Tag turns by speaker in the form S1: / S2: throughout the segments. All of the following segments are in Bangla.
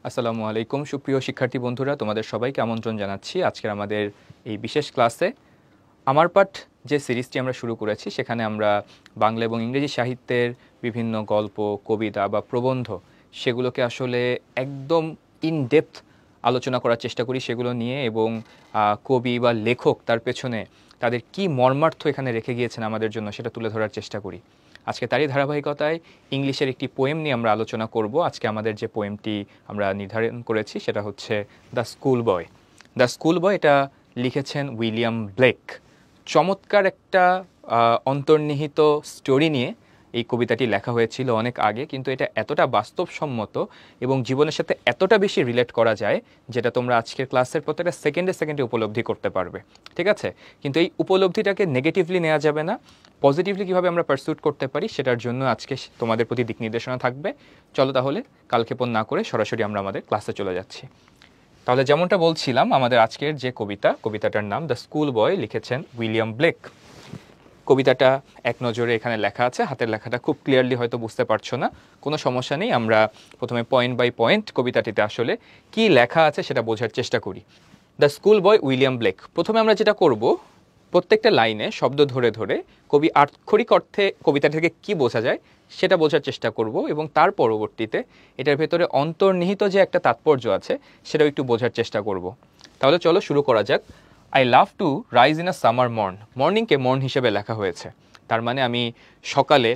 S1: আসসালামু আলাইকুম সুপ্রিয় শিক্ষার্থী বন্ধুরা, তোমাদের সবাইকে আমন্ত্রণ জানাচ্ছি আজকের আমাদের এই বিশেষ ক্লাসে। আমার পাঠ যে সিরিজটি আমরা শুরু করেছি সেখানে আমরা বাংলা এবং ইংরেজি সাহিত্যের বিভিন্ন গল্প, কবিতা বা প্রবন্ধ সেগুলোকে আসলে একদম ইন ডেপথ আলোচনা করার চেষ্টা করি সেগুলো নিয়ে, এবং কবি বা লেখক তার পেছনে তাদের কি মর্মার্থ এখানে রেখে গিয়েছেন আমাদের জন্য সেটা তুলে ধরার চেষ্টা করি। আজকে তারই ধারাবাহিকতায় ইংলিশের একটি পোয়েম নিয়ে আমরা আলোচনা করব। আজকে আমাদের যে পোয়েমটি আমরা নির্ধারণ করেছি সেটা হচ্ছে the school boy. The school বয় এটা লিখেছেন উইলিয়াম ব্লেক। চমৎকার একটা অন্তর্নিহিত স্টোরি নিয়ে এই কবিতাটি লেখা হয়েছিল অনেক আগে, কিন্তু এটা এতটা বাস্তবসম্মত এবং জীবনের সাথে এতটা বেশি রিলেট করা যায় যেটা তোমরা আজকের ক্লাসের প্রত্যেকটা সেকেন্ডে সেকেন্ডে উপলব্ধি করতে পারবে। ঠিক আছে, কিন্তু এই উপলব্ধিটাকে নেগেটিভলি নেওয়া যাবে না, পজিটিভলি কীভাবে আমরা পারসুট করতে পারি সেটার জন্য আজকে তোমাদের প্রতি দিক নির্দেশনা থাকবে। চলো তাহলে কালক্ষেপণ না করে সরাসরি আমরা আমাদের ক্লাসে চলে যাচ্ছি। তাহলে যেমনটা বলছিলাম, আমাদের আজকের যে কবিতাটার নাম দ্য স্কুল বয়, লিখেছেন উইলিয়াম ব্লেক। কবিতাটা এক নজরে এখানে লেখা আছে, হাতের লেখাটা খুব ক্লিয়ারলি হয়তো বুঝতে পারছো না, কোনো সমস্যা নেই। আমরা প্রথমে পয়েন্ট বাই পয়েন্ট কবিতাটিতে আসলে কি লেখা আছে সেটা বোঝার চেষ্টা করি। The school boy William Blake. প্রথমে আমরা যেটা করব, প্রত্যেকটা লাইনে শব্দ ধরে ধরে কবি আক্ষরিক অর্থে কবিতা থেকে কি বোঝা যায় সেটা বোঝার চেষ্টা করব, এবং তার পরবর্তীতে এটার ভেতরে অন্তর্নিহিত যে একটা তাৎপর্য আছে সেটাও একটু বোঝার চেষ্টা করব। তাহলে চলো শুরু করা যাক। I love to rise in a summer morn. মর্নিংকে মর্ন হিসেবে লেখা হয়েছে, তার মানে আমি সকালে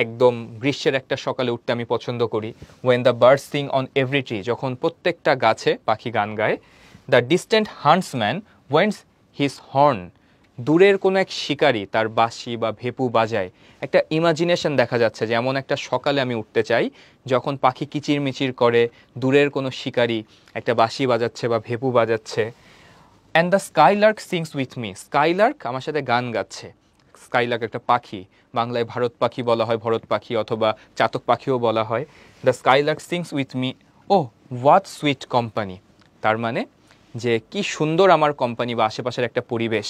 S1: একদম গ্রীষ্মের একটা সকালে উঠতে আমি পছন্দ করি। When the birds sing on every tree, যখন প্রত্যেকটা গাছে পাখি গান গায়। The distant huntsman winds his horn, দূরের কোনো এক শিকারী তার বাঁশি বা ভেপু বাজায়। একটা ইমাজিনেশন দেখা যাচ্ছে যে এমন একটা সকালে আমি উঠতে চাই যখন পাখি কিচিরমিচির করে, দূরের কোনো শিকারী একটা বাঁশি বাজাচ্ছে বা ভেপু বাজাচ্ছে। And the skylark sings with me, Skylark আমার সাথে গান গাচ্ছে। স্কাইলার্ক একটা পাখি, বাংলায় ভারত পাখি বলা হয়, ভরত পাখি অথবা চাতক পাখিও বলা হয়। The skylark sings with me, O what sweet company, তার মানে যে কি সুন্দর আমার কোম্পানি বা আশেপাশের একটা পরিবেশ।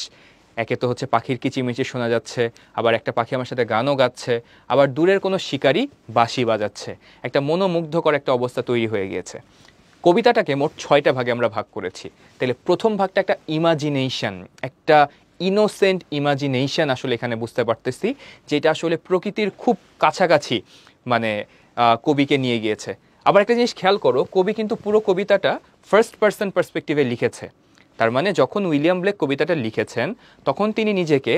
S1: একে তো হচ্ছে পাখির কিচিমিচি শোনা যাচ্ছে, আবার একটা পাখি আমার সাথে গানও গাচ্ছে, আবার দূরের কোনো শিকারী বাঁশি বাজাচ্ছে। একটা মনোমুগ্ধকর একটা অবস্থা তৈরি হয়ে গিয়েছে। কবিতাটাকে মোট 6টা ভাগে আমরা ভাগ করেছি। তাহলে প্রথম ভাগটা একটা ইমাজিনেশন, একটা ইনোসেন্ট ইমাজিনেশন আসলে এখানে বুঝতে পারতেছি, যেটা আসলে প্রকৃতির খুব কাছাকাছি মানে কবিকে নিয়ে গিয়েছে। আবার একটা জিনিস খেয়াল করো, কবি কিন্তু পুরো কবিতাটা ফার্স্ট পার্সন পার্সপেক্টিভে লিখেছে। তার মানে যখন উইলিয়াম ব্লেক কবিতাটা লিখেছেন তখন তিনি নিজেকে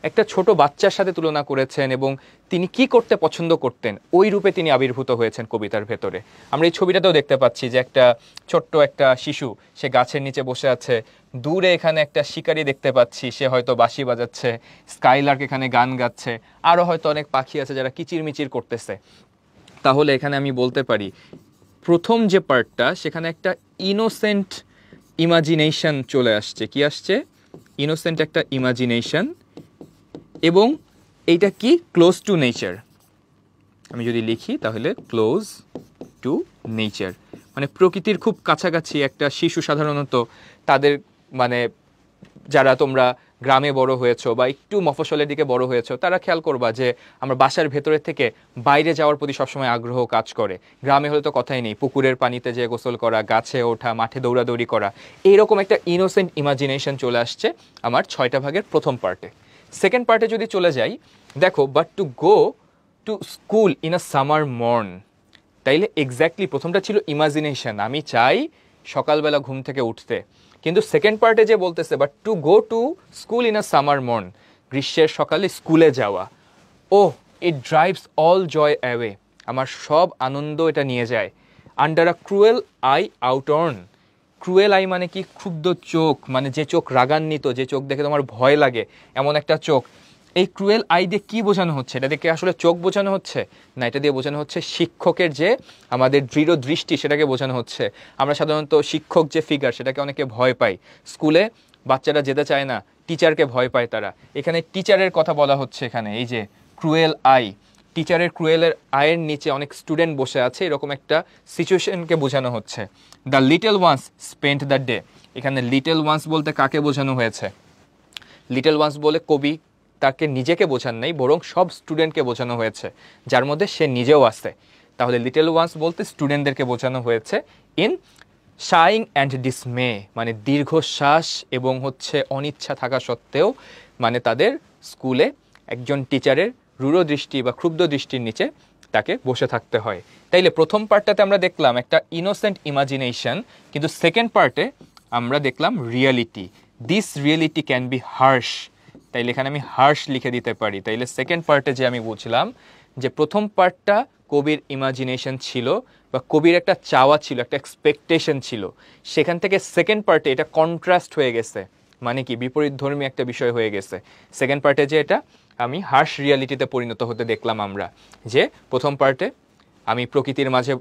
S1: একটা ছোট বাচ্চার সাথে তুলনা করেছেন, এবং তিনি কি করতে পছন্দ করতেন ওই রূপে তিনি আবির্ভূত হয়েছেন কবিতার ভেতরে। আমরা এই ছবিটাতেও দেখতে পাচ্ছি যে একটা ছোট্ট একটা শিশু, সে গাছের নিচে বসে আছে, দূরে এখানে একটা শিকারি দেখতে পাচ্ছি, সে হয়তো বাঁশি বাজাচ্ছে, স্কাইলার্ক এখানে গান গাচ্ছে, আরও হয়তো অনেক পাখি আছে যারা কিচিরমিচির করতেছে। তাহলে এখানে আমি বলতে পারি প্রথম যে পার্টটা সেখানে একটা ইনোসেন্ট ইমাজিনেশন চলে আসছে। কি আসছে? ইনোসেন্ট একটা ইমাজিনেশন, এবং এইটা কি? Close two nature. আমি যদি লিখি তাহলে ক্লোজ টু নেচার মানে প্রকৃতির খুব কাছাকাছি একটা শিশু। সাধারণত তাদের মানে যারা তোমরা গ্রামে বড় হয়েছো বা একটু মফস্বলের দিকে বড় হয়েছো তারা খেয়াল করবা যে আমরা বাসার ভেতরের থেকে বাইরে যাওয়ার প্রতি সবসময় আগ্রহ কাজ করে। গ্রামে হলে তো কথাই নেই, পুকুরের পানিতে যেয়ে গোসল করা, গাছে ওঠা, মাঠে দৌড়াদৌড়ি করা, এইরকম একটা ইনোসেন্ট ইমাজিনেশন চলে আসছে আমার 6টা ভাগের প্রথম পার্টে। সেকেন্ড পার্টে যদি চলে যাই, দেখো but to go to school in a summer mourn, তাইলে এক্স্যাক্টলি প্রথমটা ছিল ইমাজিনেশন, আমি চাই সকালবেলা ঘুম থেকে উঠতে, কিন্তু সেকেন্ড পার্টে যে বলতেছে but to go to school in a summer morn, গ্রীষ্মের সকালে স্কুলে যাওয়া। O it drives all joy away, আমার সব আনন্দ এটা নিয়ে যায়। Under a cruel eye outworn, cruel eye মানে কি? ক্ষুব্ধ চোখ, মানে যে চোখ রাগান্বিত, যে চোখ দেখে তোমার ভয় লাগে এমন একটা চোখ। এই ক্রুয়েল আই দিয়ে কী বোঝানো হচ্ছে? এটা দেখে আসলে চোখ বোঝানো হচ্ছে না, এটা দিয়ে বোঝানো হচ্ছে শিক্ষকের যে আমাদের দৃঢ় দৃষ্টি সেটাকে বোঝানো হচ্ছে। আমরা সাধারণত শিক্ষক যে ফিগার সেটাকে অনেকে ভয় পাই, স্কুলে বাচ্চারা যেতে চায় না, টিচারকে ভয় পায় তারা। এখানে টিচারের কথা বলা হচ্ছে, এখানে এই যে ক্রুয়েল আই, টিচারের ক্রুয়েলের আয়ের নিচে অনেক স্টুডেন্ট বসে আছে, এরকম একটা সিচুয়েশনকে বোঝানো হচ্ছে। The little once spent the day, এখানে লিটল ওয়ান্স বলতে কাকে বোঝানো হয়েছে? লিটল ওয়ান্স বলে কবি তাকে নিজেকে বোঝান নাই, বরং সব স্টুডেন্টকে বোঝানো হয়েছে, যার মধ্যে সে নিজেও আছে। তাহলে লিটল ওয়ান্স বলতে স্টুডেন্টদেরকে বোঝানো হয়েছে। ইন শাইং অ্যান্ড ডিসমে মানে দীর্ঘশ্বাস এবং হচ্ছে অনিচ্ছা থাকা সত্ত্বেও মানে তাদের স্কুলে একজন টিচারের রূঢ় দৃষ্টি বা ক্ষুব্ধ দৃষ্টির নিচে তাকে বসে থাকতে হয়। তাইলে প্রথম পার্টটাতে আমরা দেখলাম একটা ইনোসেন্ট ইমাজিনেশন, কিন্তু সেকেন্ড পার্টে আমরা দেখলাম reality. This reality can be harsh, তাইলে এখানে আমি হার্শ লিখে দিতে পারি। তাইলে সেকেন্ড পার্টে যে আমি বুঝলাম যে প্রথম পার্টটা কবির ইমাজিনেশন ছিল বা কবির একটা চাওয়া ছিল, একটা এক্সপেকটেশন ছিল, সেখান থেকে সেকেন্ড পার্টে এটা কন্ট্রাস্ট হয়ে গেছে, মানে কি বিপরীতধর্মী একটা বিষয় হয়ে গেছে। সেকেন্ড পার্টে যে এটা আমি হার্শ রিয়ালিটিতে পরিণত হতে দেখলাম আমরা, যে প্রথম পার্টে আমি প্রকৃতির মাঝে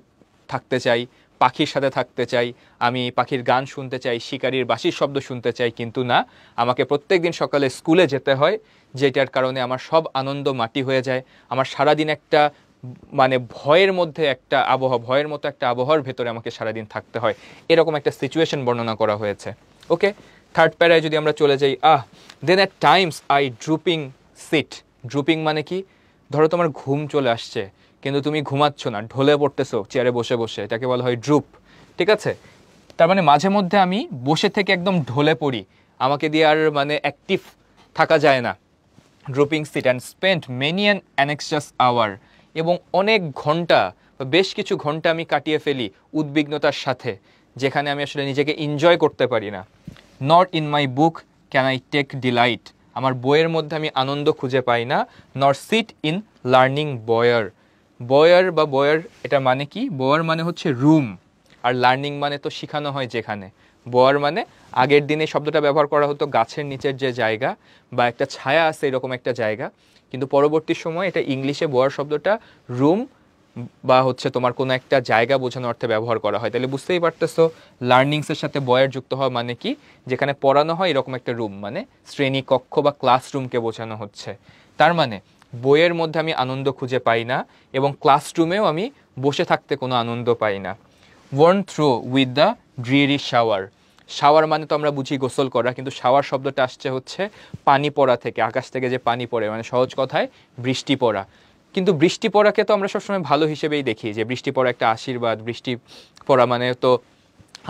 S1: থাকতে চাই, পাখির সাথে থাকতে চাই, আমি পাখির গান শুনতে চাই, শিকারির বাঁশির শব্দ শুনতে চাই, কিন্তু না, আমাকে প্রত্যেক দিন সকালে স্কুলে যেতে হয়, যেটার কারণে আমার সব আনন্দ মাটি হয়ে যায়। আমার সারাদিন একটা মানে ভয়ের মধ্যে একটা আবহাওয়া, ভয়ের মতো একটা আবহাওয়ার ভেতরে আমাকে সারাদিন থাকতে হয়, এরকম একটা সিচুয়েশন বর্ণনা করা হয়েছে। ওকে, থার্ড প্যারায় যদি আমরা চলে যাই, দেন at times I drooping seat. Drooping মানে কি? ধরো তোমার ঘুম চলে আসছে কিন্তু তুমি ঘুমাচ্ছ না, ঢলে পড়তেছো চেয়ারে বসে বসে, এটাকে বলা হয় ড্রুপ। ঠিক আছে, তার মানে মাঝে মধ্যে আমি বসে থেকে একদম ঢলে পড়ি, আমাকে দিয়ে আর মানে অ্যাক্টিভ থাকা যায় না। Drooping sit and spend many an anxious hour, এবং অনেক ঘন্টা, বেশ কিছু ঘন্টা আমি কাটিয়ে ফেলি উদ্বিগ্নতার সাথে, যেখানে আমি আসলে নিজেকে এনজয় করতে পারি না। Not in my book can I take delight, আমার বইয়ের মধ্যে আমি আনন্দ খুঁজে পাই না। Not sit in learning bower. Bower বা বয়ার এটা মানে কি? বয়ার মানে হচ্ছে রুম, আর লার্নিং মানে তো শেখানো হয় যেখানে। বয়ার মানে আগের দিনে শব্দটা ব্যবহার করা হতো গাছের নিচের যে জায়গা বা একটা ছায়া আছে এরকম একটা জায়গা, কিন্তু পরবর্তী সময় এটা ইংলিশে বয়ার শব্দটা রুম বা হচ্ছে তোমার কোনো একটা জায়গা বোঝানোর অর্থে ব্যবহার করা হয়। তাহলে বুঝতেই পারতেছো লার্নিংসের সাথে বয়ার যুক্ত হওয়া মানে কি? যেখানে পড়ানো হয় এরকম একটা রুম, মানে শ্রেণী কক্ষ বা ক্লাসরুমকে বোঝানো হচ্ছে। তার মানে বইয়ের মধ্যে আমি আনন্দ খুঁজে পাই না এবং ক্লাসরুমেও আমি বসে থাকতে কোনো আনন্দ পাই না। Worn through with the dreary shower. Shower মানে তো আমরা বুঝি গোসল করা, কিন্তু শাওয়ার শব্দটা আসছে হচ্ছে পানি পড়া থেকে, আকাশ থেকে যে পানি পড়ে, মানে সহজ কথায় বৃষ্টি পড়া। কিন্তু বৃষ্টি পড়াকে তো আমরা সবসময় ভালো হিসেবেই দেখি, যে বৃষ্টি পড়া একটা আশীর্বাদ, বৃষ্টি পড়া মানে তো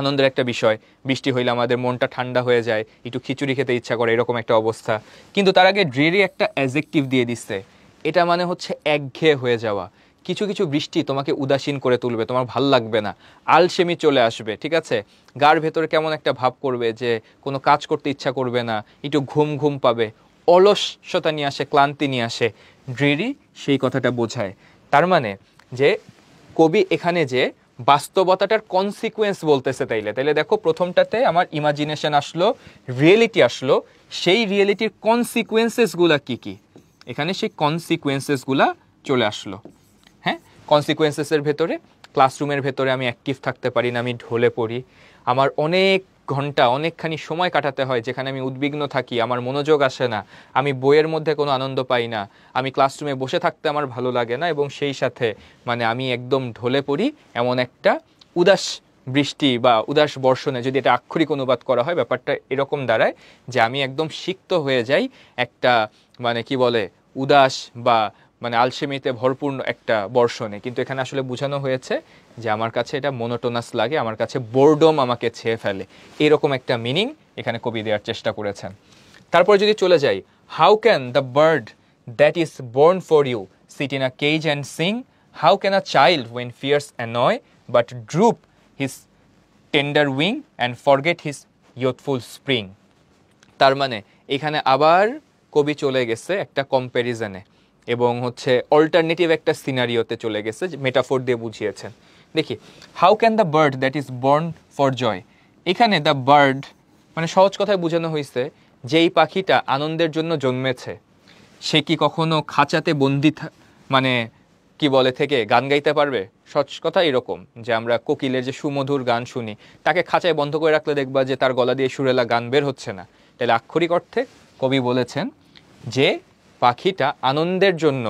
S1: আনন্দের একটা বিষয়, বৃষ্টি হইলে আমাদের মনটা ঠান্ডা হয়ে যায়, একটু খিচুড়ি খেতে ইচ্ছা করে, এরকম একটা অবস্থা। কিন্তু তার আগে ড্রিয়ারি একটা অ্যাডজেক্টিভ দিয়ে দিচ্ছে, এটা মানে হচ্ছে একঘেয়ে হয়ে যাওয়া। কিছু কিছু বৃষ্টি তোমাকে উদাসীন করে তুলবে, তোমার ভাল লাগবে না, আলসেমি চলে আসবে, ঠিক আছে, গার ভেতরে কেমন একটা ভাব করবে যে কোনো কাজ করতে ইচ্ছা করবে না, একটু ঘুম ঘুম পাবে, অলসতা নিয়ে আসে, ক্লান্তি নিয়ে আসে। ড্রিয়ারি সেই কথাটা বোঝায়। তার মানে যে কবি এখানে যে বাস্তবতাটার কনসিকুয়েন্স বলতেছে, তাইলে দেখো প্রথমটাতে আমার ইমাজিনেশন আসলো, রিয়েলিটি আসলো, সেই রিয়েলিটির কনসিকুয়েন্সেসগুলা কি কি, এখানে সেই কনসিকুয়েন্সেসগুলা চলে আসলো। হ্যাঁ, কনসিকুয়েন্সেসের ভেতরে ক্লাসরুমের ভেতরে আমি অ্যাক্টিভ থাকতে পারি না, আমি ঢলে পড়ি, আমার অনেক ঘন্টা অনেকখানি সময় কাটাতে হয় যেখানে আমি উদ্বিগ্ন থাকি, আমার মনোযোগ আসে না, আমি বইয়ের মধ্যে কোনো আনন্দ পাই না, আমি ক্লাসরুমে বসে থাকতে আমার ভালো লাগে না, এবং সেই সাথে মানে আমি একদম ঢলে পড়ি এমন একটা উদাস বৃষ্টি বা উদাস বর্ষণে, যদি এটা আক্ষরিক অনুবাদ করা হয় ব্যাপারটা এরকম দাঁড়ায় যে আমি একদম সিক্ত হয়ে যাই একটা মানে কি বলে উদাস বা মানে আলসেমিতে ভরপূর্ণ একটা বর্ষণে। কিন্তু এখানে আসলে বোঝানো হয়েছে যে আমার কাছে এটা মোনোটোনাস লাগে, আমার কাছে বোরডম আমাকে ছেয়ে ফেলে, এরকম একটা মিনিং এখানে কবি দেওয়ার চেষ্টা করেছেন। তারপর যদি চলে যাই, how can the bird that is born for you sit in a cage and sing, how can a child when fears annoy but droop his tender wing and forget his youthful spring. তার মানে এখানে আবার কবি চলে গেছে একটা কম্প্যারিজনে এবং হচ্ছে অল্টারনেটিভ একটা সিনারিওতে চলে গেছে, মেটাফোর দিয়ে বুঝিয়েছেন। দেখি, how can the bird that is born for joy, এখানে দ্য বার্ড মানে সহজ কথায় বোঝানো হয়েছে যেই পাখিটা আনন্দের জন্য জন্মেছে সে কি কখনো খাঁচাতে বন্দি মানে কি বলে থেকে গান গাইতে পারবে? সহজ কথা এরকম যে আমরা কোকিলের যে সুমধুর গান শুনি, তাকে খাঁচায় বন্ধ করে রাখলে দেখবা যে তার গলা দিয়ে সুরেলা গান বের হচ্ছে না। তাহলে আক্ষরিক অর্থে কবি বলেছেন যে পাখিটা আনন্দের জন্য,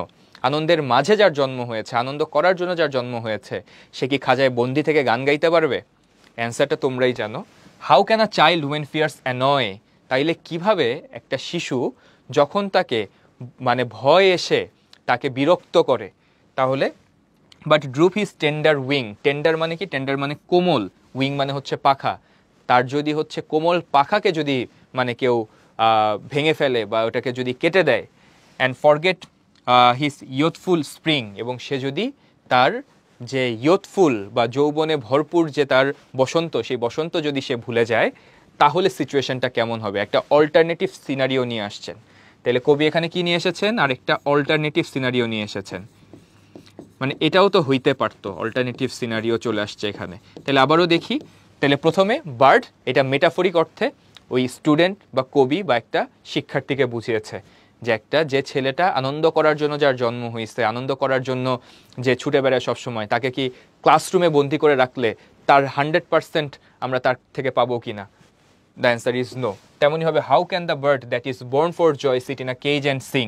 S1: আনন্দের মাঝে যার জন্ম হয়েছে, আনন্দ করার জন্য যার জন্ম হয়েছে, সে কি খাঁচায় বন্দি থেকে গান গাইতে পারবে? অ্যান্সারটা তোমরাই জানো। How can a child when fears annoy, তাইলে কিভাবে একটা শিশু যখন তাকে মানে ভয় এসে তাকে বিরক্ত করে, তাহলে but droop his tender wing, tender মানে কি, টেন্ডার মানে কোমল, উইং মানে হচ্ছে পাখা, তার যদি হচ্ছে কোমল পাখাকে যদি মানে কেউ ভেঙে ফেলে বা ওটাকে যদি কেটে দেয়, and forget his youthful spring, এবং সে যদি তার যে ইয়থফুল বা যৌবনে ভরপুর যে তার বসন্ত, সেই বসন্ত যদি সে ভুলে যায়, তাহলে সিচুয়েশনটা কেমন হবে। একটা অল্টারনেটিভ সিনারিও নিয়ে আসছেন। তাহলে কবি এখানে কি নিয়ে এসেছেন, আর একটা অল্টারনেটিভ সিনারিও নিয়ে এসেছেন, মানে এটাও তো হইতে পারতো, অল্টারনেটিভ সিনারিও চলে আসছে এখানে। তাহলে আবারও দেখি, তাহলে প্রথমে বার্ড, এটা মেটাফরিক অর্থে ওই স্টুডেন্ট বা কবি বা একটা শিক্ষার্থীকে বুঝিয়েছে যে যে ছেলেটা আনন্দ করার জন্য যার জন্ম হয়েছে, আনন্দ করার জন্য যে ছুটে বেড়ায় সবসময়, তাকে কি ক্লাসরুমে বন্দি করে রাখলে তার 100% আমরা তার থেকে পাবো কি না? The answer is no. তেমনই হবে, how can the bird that is born for joy sit in a cage and sing,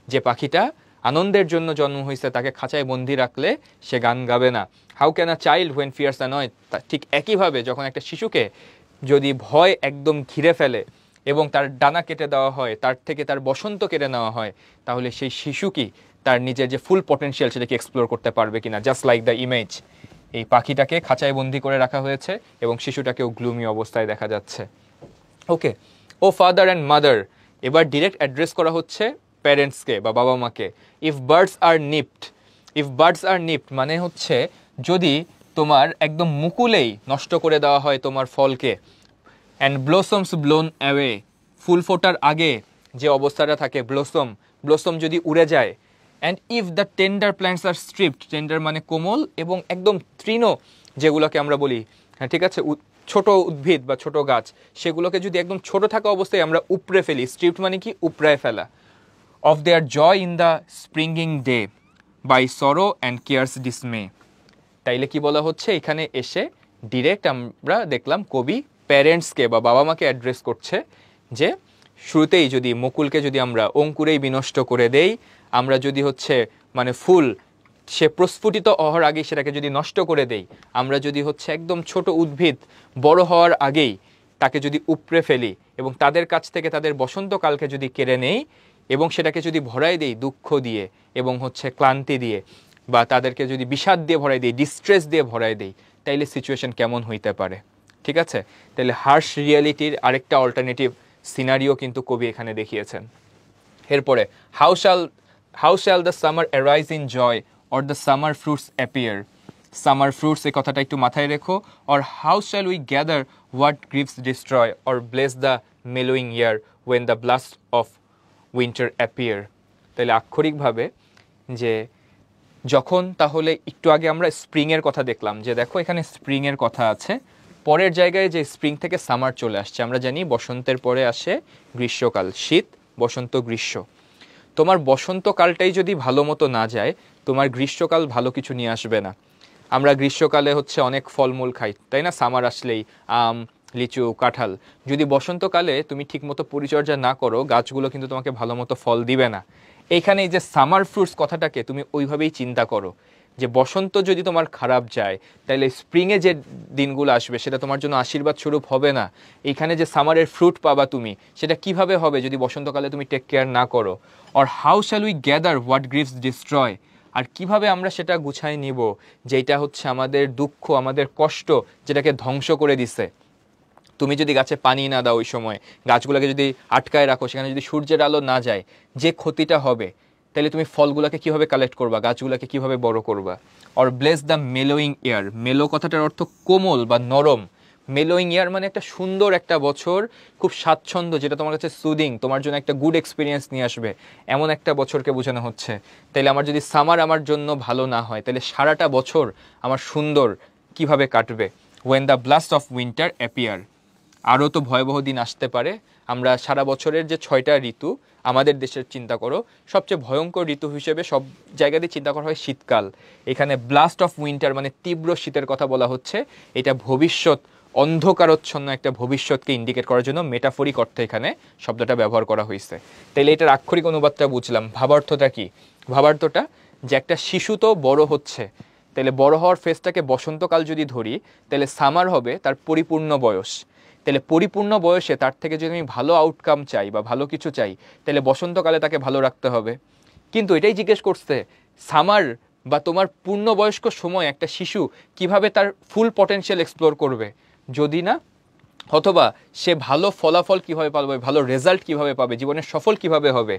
S1: যে পাখিটা আনন্দের জন্য জন্ম হয়েছে তাকে খাঁচায় বন্দি রাখলে সে গান গাবে না। How can a child when fears annoy, ঠিক একইভাবে যখন একটা শিশুকে যদি ভয় একদম ঘিরে ফেলে এবং তার ডানা কেটে দেওয়া হয়, তার থেকে তার বসন্ত কেড়ে নেওয়া হয়, তাহলে সেই শিশু কি তার নিজের যে ফুল পটেনশিয়াল সেটাকে এক্সপ্লোর করতে পারবে কিনা? জাস্ট লাইক দ্য ইমেজ, এই পাখিটাকে খাঁচায় বন্দি করে রাখা হয়েছে এবং শিশুটাকেও গ্লুমি অবস্থায় দেখা যাচ্ছে। ওকে, ও ফাদার অ্যান্ড মাদার, এবার ডিরেক্ট অ্যাড্রেস করা হচ্ছে প্যারেন্টসকে বা বাবা মাকে। If birds are নিপড, if birds are nipped মানে হচ্ছে যদি তোমার একদম মুকুলেই নষ্ট করে দেওয়া হয় তোমার ফলকে, অ্যান্ড ব্লসমস ব্লোন অ্যাওয়ে, ফুল ফোটার আগে যে অবস্থাটা থাকে ব্লসম, ব্লসম যদি উড়ে যায়, and if the tender plants are stripped, tender মানে কোমল এবং একদম তৃণ যেগুলোকে আমরা বলি, হ্যাঁ ঠিক আছে, ছোট উদ্ভিদ বা ছোট গাছ, সেগুলোকে যদি একদম ছোট থাকা অবস্থায় আমরা উপড়ে ফেলি, স্ট্রিপড মানে কি উপড়ায় ফেলা, of their joy in the springing day by sorrow and care's dismay. তাইলে কি বলা হচ্ছে এখানে এসে ডিরেক্ট আমরা দেখলাম কবি প্যারেন্টসকে বা বাবা মাকে অ্যাড্রেস করছে যে শুরুতেই যদি মুকুলকে যদি আমরা অঙ্কুরেই বিনষ্ট করে দেই, আমরা যদি হচ্ছে মানে ফুল সে প্রস্ফুটিত হওয়ার আগেই সেটাকে যদি নষ্ট করে দেই, আমরা যদি হচ্ছে একদম ছোট উদ্ভিদ বড় হওয়ার আগেই তাকে যদি উপড়ে ফেলি এবং তাদের কাছ থেকে তাদের বসন্তকালকে যদি কেড়ে নেই এবং সেটাকে যদি ভরাই দেই দুঃখ দিয়ে এবং হচ্ছে ক্লান্তি দিয়ে, বা তাদেরকে যদি বিষাদ দিয়ে ভরাই দিই, ডিস্ট্রেস দিয়ে ভরাই দিই, তাইলে সিচুয়েশন কেমন হইতে পারে? ঠিক আছে, তাহলে হার্শ রিয়ালিটির আরেকটা অল্টারনেটিভ সিনারিও কিন্তু কবি এখানে দেখিয়েছেন। এরপরে how shall the summer arise in joy or the summer fruits appear, summer fruits এই কথাটা একটু মাথায় রেখো, or how shall we gather what griefs destroy or bless the mellowing year when the blast of winter appear. তাহলে আক্ষরিকভাবে যে যখন, তাহলে একটু আগে আমরা স্প্রিংয়ের কথা দেখলাম, যে দেখো এখানে স্প্রিংয়ের কথা আছে, পরের জায়গায় যে স্প্রিং থেকে সামার চলে আসছে, আমরা জানি বসন্তের পরে আসে গ্রীষ্মকাল, শীত বসন্ত গ্রীষ্ম। তোমার বসন্তকালটাই যদি ভালো মতো না যায়, তোমার গ্রীষ্মকাল ভালো কিছু নিয়ে আসবে না। আমরা গ্রীষ্মকালে হচ্ছে অনেক ফলমূল খাই, তাই না? সামার আসলেই আম, লিচু, কাঁঠাল। যদি বসন্তকালে তুমি ঠিকমতো পরিচর্যা না করো, গাছগুলো কিন্তু তোমাকে ভালো মতো ফল দিবে না। এইখানে এই যে সামার ফ্রুটস কথাটাকে তুমি ওইভাবেই চিন্তা করো, যে বসন্ত যদি তোমার খারাপ যায়, তাহলে স্প্রিংয়ে যে দিনগুলো আসবে সেটা তোমার জন্য আশীর্বাদ স্বরূপ হবে না। এইখানে যে সামারের ফ্রুট পাবা তুমি, সেটা কিভাবে হবে যদি বসন্তকালে তুমি টেক কেয়ার না করো? Or how shall we gather what griefs destroy, আর কিভাবে আমরা সেটা গুছাই নিব যেটা হচ্ছে আমাদের দুঃখ, আমাদের কষ্ট, যেটাকে ধ্বংস করে দিছে। তুমি যদি গাছে পানি না দাও, ওই সময় গাছগুলোকে যদি আটকায় রাখো, সেখানে যদি সূর্যের আলো না যায়, যে ক্ষতিটা হবে, তাহলে তুমি ফলগুলোকে কিভাবে কালেক্ট করবা, গাছগুলোকে কিভাবে বড় করবা? অর ব্লেস দ্য মেলোয়িং ইয়ার, মেলো কথাটার অর্থ কোমল বা নরম, মেলোয়িং ইয়ার মানে একটা সুন্দর একটা বছর, খুব স্বাচ্ছন্দ্য, যেটা তোমার কাছে সুদিং, তোমার জন্য একটা গুড এক্সপিরিয়েন্স নিয়ে আসবে, এমন একটা বছরকে বোঝানো হচ্ছে। তাইলে আমার যদি সামার আমার জন্য ভালো না হয়, তাহলে সারাটা বছর আমার সুন্দর কিভাবে কাটবে? When the blast of winter appear, আরও তো ভয়াবহ দিন আসতে পারে। আমরা সারা বছরের যে 6টা ঋতু আমাদের দেশের চিন্তা করো, সবচেয়ে ভয়ঙ্কর ঋতু হিসেবে সব জায়গাতেই চিন্তা করা হয় শীতকাল। এখানে ব্লাস্ট অফ উইন্টার মানে তীব্র শীতের কথা বলা হচ্ছে। এটা ভবিষ্যৎ, অন্ধকারচ্ছন্ন একটা ভবিষ্যৎকে ইন্ডিকেট করার জন্য মেটাফরিক অর্থে এখানে শব্দটা ব্যবহার করা হয়েছে। তাইলে এটার আক্ষরিক অনুবাদটা বুঝলাম। ভাবার্থটা কি? ভাবার্থটা যে একটা শিশু তো বড় হচ্ছে, তাহলে বড় হওয়ার ফেজটাকে বসন্তকাল যদি ধরি, তাহলে সামার হবে তার পরিপূর্ণ বয়স। তাহলে পরিপূর্ণ বয়সে তার থেকে যদি আমি ভালো আউটকাম চাই বা ভালো কিছু চাই, তাহলে বসন্তকালে তাকে ভালো রাখতে হবে। কিন্তু এটাই জিজ্ঞেস করছে, সামার বা তোমার পূর্ণবয়স্ক সময় একটা শিশু কিভাবে তার ফুল পটেনশিয়াল এক্সপ্লোর করবে যদি না, অথবা সে ভালো ফলাফল কিভাবে পাবে, ভালো রেজাল্ট কিভাবে পাবে, জীবনের সফল কিভাবে হবে,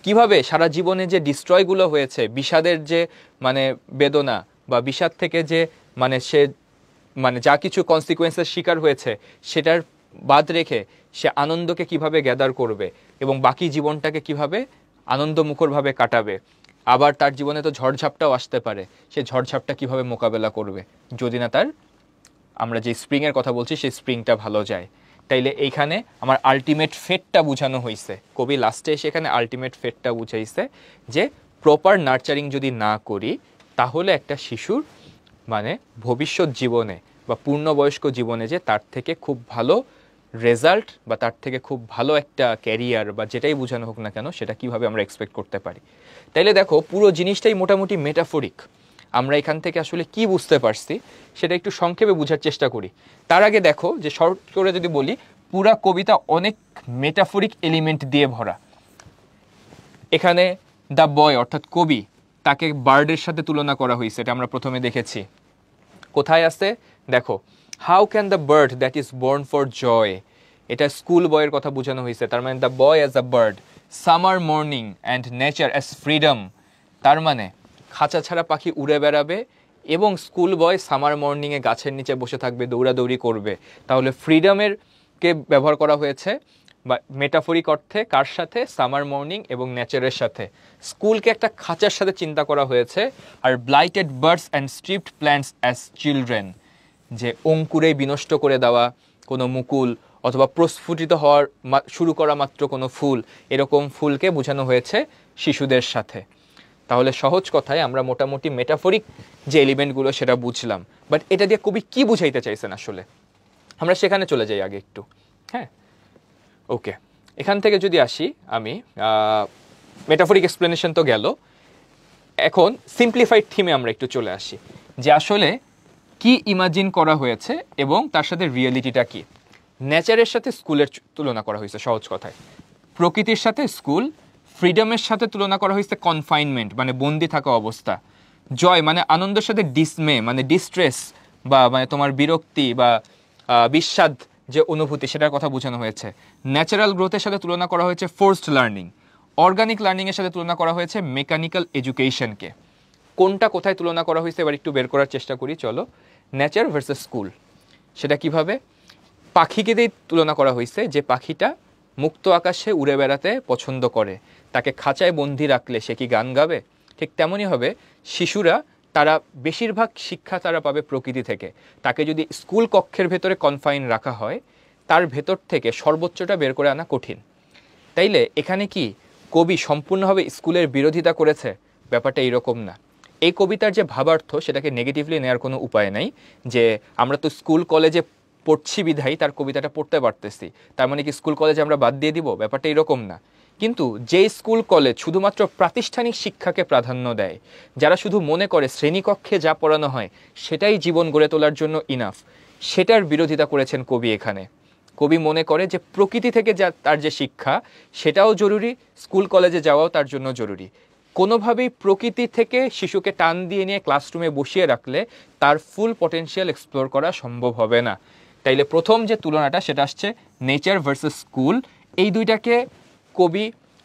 S1: কিভাবে সারা জীবনে যে ডিস্ট্রয়গুলো হয়েছে, বিষাদের যে মানে বেদনা বা বিষাদ থেকে যে মানে সে মানে যা কিছু কনসিকুয়েন্সের শিকার হয়েছে সেটার বাদ রেখে সে আনন্দকে কিভাবে গ্যাদার করবে এবং বাকি জীবনটাকে কিভাবে আনন্দমুখরভাবে কাটাবে। আবার তার জীবনে তো ঝড়ঝাপটাও আসতে পারে, সে ঝড়ঝাপটা কিভাবে মোকাবেলা করবে যদি না তার, আমরা যে স্প্রিংয়ের কথা বলছি সেই স্প্রিংটা ভালো যায়। তাইলে এইখানে আমার আলটিমেট ফেটটা বোঝানো হয়েছে, কবি লাস্টে এসে এখানে আলটিমেট ফেটটা বুঝাইছে যে প্রপার নার্চারিং যদি না করি তাহলে একটা শিশুর মানে ভবিষ্যৎ জীবনে বা পূর্ণবয়স্ক জীবনে যে তার থেকে খুব ভালো রেজাল্ট বা তার থেকে খুব ভালো একটা ক্যারিয়ার বা যেটাই বোঝানো হোক না কেন সেটা কিভাবে আমরা এক্সপেক্ট করতে পারি। তাইলে দেখো পুরো জিনিসটাই মোটামুটি মেটাফরিক। আমরা এখান থেকে আসলে কি বুঝতে পারছি সেটা একটু সংক্ষেপে বোঝার চেষ্টা করি। তার আগে দেখো যে শর্ট করে যদি বলি, পুরা কবিতা অনেক মেটাফরিক এলিমেন্ট দিয়ে ভরা। এখানে দ্য বয় অর্থাৎ কবি, তাকে বার্ডের সাথে তুলনা করা হয়েছে, এটা আমরা প্রথমে দেখেছি। কোথায় আছে দেখো, how can the bird that is born for joy, এটা স্কুল বয়ের কথা বোঝানো হয়েছে। তার মানে the boy as a bird, summer morning and nature as freedom, তার মানে খাঁচা ছাড়া পাখি উড়ে বেড়াবে এবং স্কুল বয় সামার মর্নিংয়ে গাছের নিচে বসে থাকবে, দৌড়াদৌড়ি করবে। তাহলে ফ্রিডমের কে ব্যবহার করা হয়েছে বা মেটাফরিক অর্থে কার সাথে, সামার মর্নিং এবং নেচারের সাথে। স্কুলকে একটা খাঁচার সাথে চিন্তা করা হয়েছে। আর blighted birds and stripped plants as children, যে অঙ্কুরেই বিনষ্ট করে দেওয়া কোনো মুকুল অথবা প্রস্ফুটিত হওয়ার শুরু করা মাত্র কোনো ফুল, এরকম ফুলকে বোঝানো হয়েছে শিশুদের সাথে। তাহলে সহজ কথায় আমরা মোটামুটি মেটাফরিক যে এলিমেন্টগুলো সেটা বুঝলাম, বাট এটা দিয়ে কবি কি বুঝাইতে চাইছেন আসলে আমরা সেখানে চলে যাই আগে একটু। হ্যাঁ, ওকে, এখান থেকে যদি আসি আমি, মেটাফরিক এক্সপ্লেনেশন তো গেল, এখন সিম্পলিফাইড থিমে আমরা একটু চলে আসি যে আসলে কি ইমাজিন করা হয়েছে এবং তার সাথে রিয়েলিটিটা কি। নেচারের সাথে স্কুলের তুলনা করা হয়েছে সহজ কথায়, প্রকৃতির সাথে স্কুল, ফ্রিডমের সাথে তুলনা করা হয়েছে কনফাইনমেন্ট মানে বন্দি থাকা অবস্থা, জয় মানে আনন্দের সাথে ডিসমে মানে ডিস্ট্রেস বা মানে তোমার বিরক্তি বা বিস্বাদ যে অনুভূতি সেটার কথা বোঝানো হয়েছে। ন্যাচারাল গ্রোথের সাথে তুলনা করা হয়েছে ফোর্সড লার্নিং, অর্গানিক লার্নিংয়ের সাথে তুলনা করা হয়েছে মেকানিক্যাল এডুকেশনকে। কোনটা কোথায় তুলনা করা হয়েছে এবার একটু বের করার চেষ্টা করি চলো। নেচার ভার্সেস স্কুল, সেটা কিভাবে, পাখিকে দিয়ে তুলনা করা হয়েছে যে পাখিটা মুক্ত আকাশে উড়ে বেড়াতে পছন্দ করে, তাকে খাঁচায় বন্দি রাখলে সে কি গান গাবে? ঠিক তেমনই হবে শিশুরা, তারা বেশিরভাগ শিক্ষা তারা পাবে প্রকৃতি থেকে। তাকে যদি স্কুল কক্ষের ভেতরে কনফাইন রাখা হয় তার ভেতর থেকে সর্বোচ্চটা বের করে আনা কঠিন। তাইলে এখানে কি কবি সম্পূর্ণভাবে স্কুলের বিরোধিতা করেছে? ব্যাপারটা এইরকম না। এই কবিতার যে ভাবার্থ সেটাকে নেগেটিভলি নেওয়ার কোনো উপায় নাই, যে আমরা তো স্কুল কলেজে পড়ছি বিধায় তার কবিতাটা পড়তে পারতেছি, তার মানে কি স্কুল কলেজে আমরা বাদ দিয়ে দিব? ব্যাপারটা এরকম না। কিন্তু যে স্কুল কলেজ শুধুমাত্র প্রাতিষ্ঠানিক শিক্ষাকে প্রাধান্য দেয়, যারা শুধু মনে করে শ্রেণীকক্ষে যা পড়ানো হয় সেটাই জীবন গড়ে তোলার জন্য ইনাফ, সেটার বিরোধিতা করেছেন কবি এখানে। কবি মনে করে যে প্রকৃতি থেকে যা তার যে শিক্ষা সেটাও জরুরি, স্কুল কলেজে যাওয়াও তার জন্য জরুরি। কোনোভাবেই প্রকৃতি থেকে শিশুকে টান দিয়ে নিয়ে ক্লাসরুমে বসিয়ে রাখলে তার ফুল পটেনশিয়াল এক্সপ্লোর করা সম্ভব হবে না। তাইলে প্রথম যে তুলনাটা সেটা আসছে নেচার ভার্সেস স্কুল। এই দুইটাকে কবি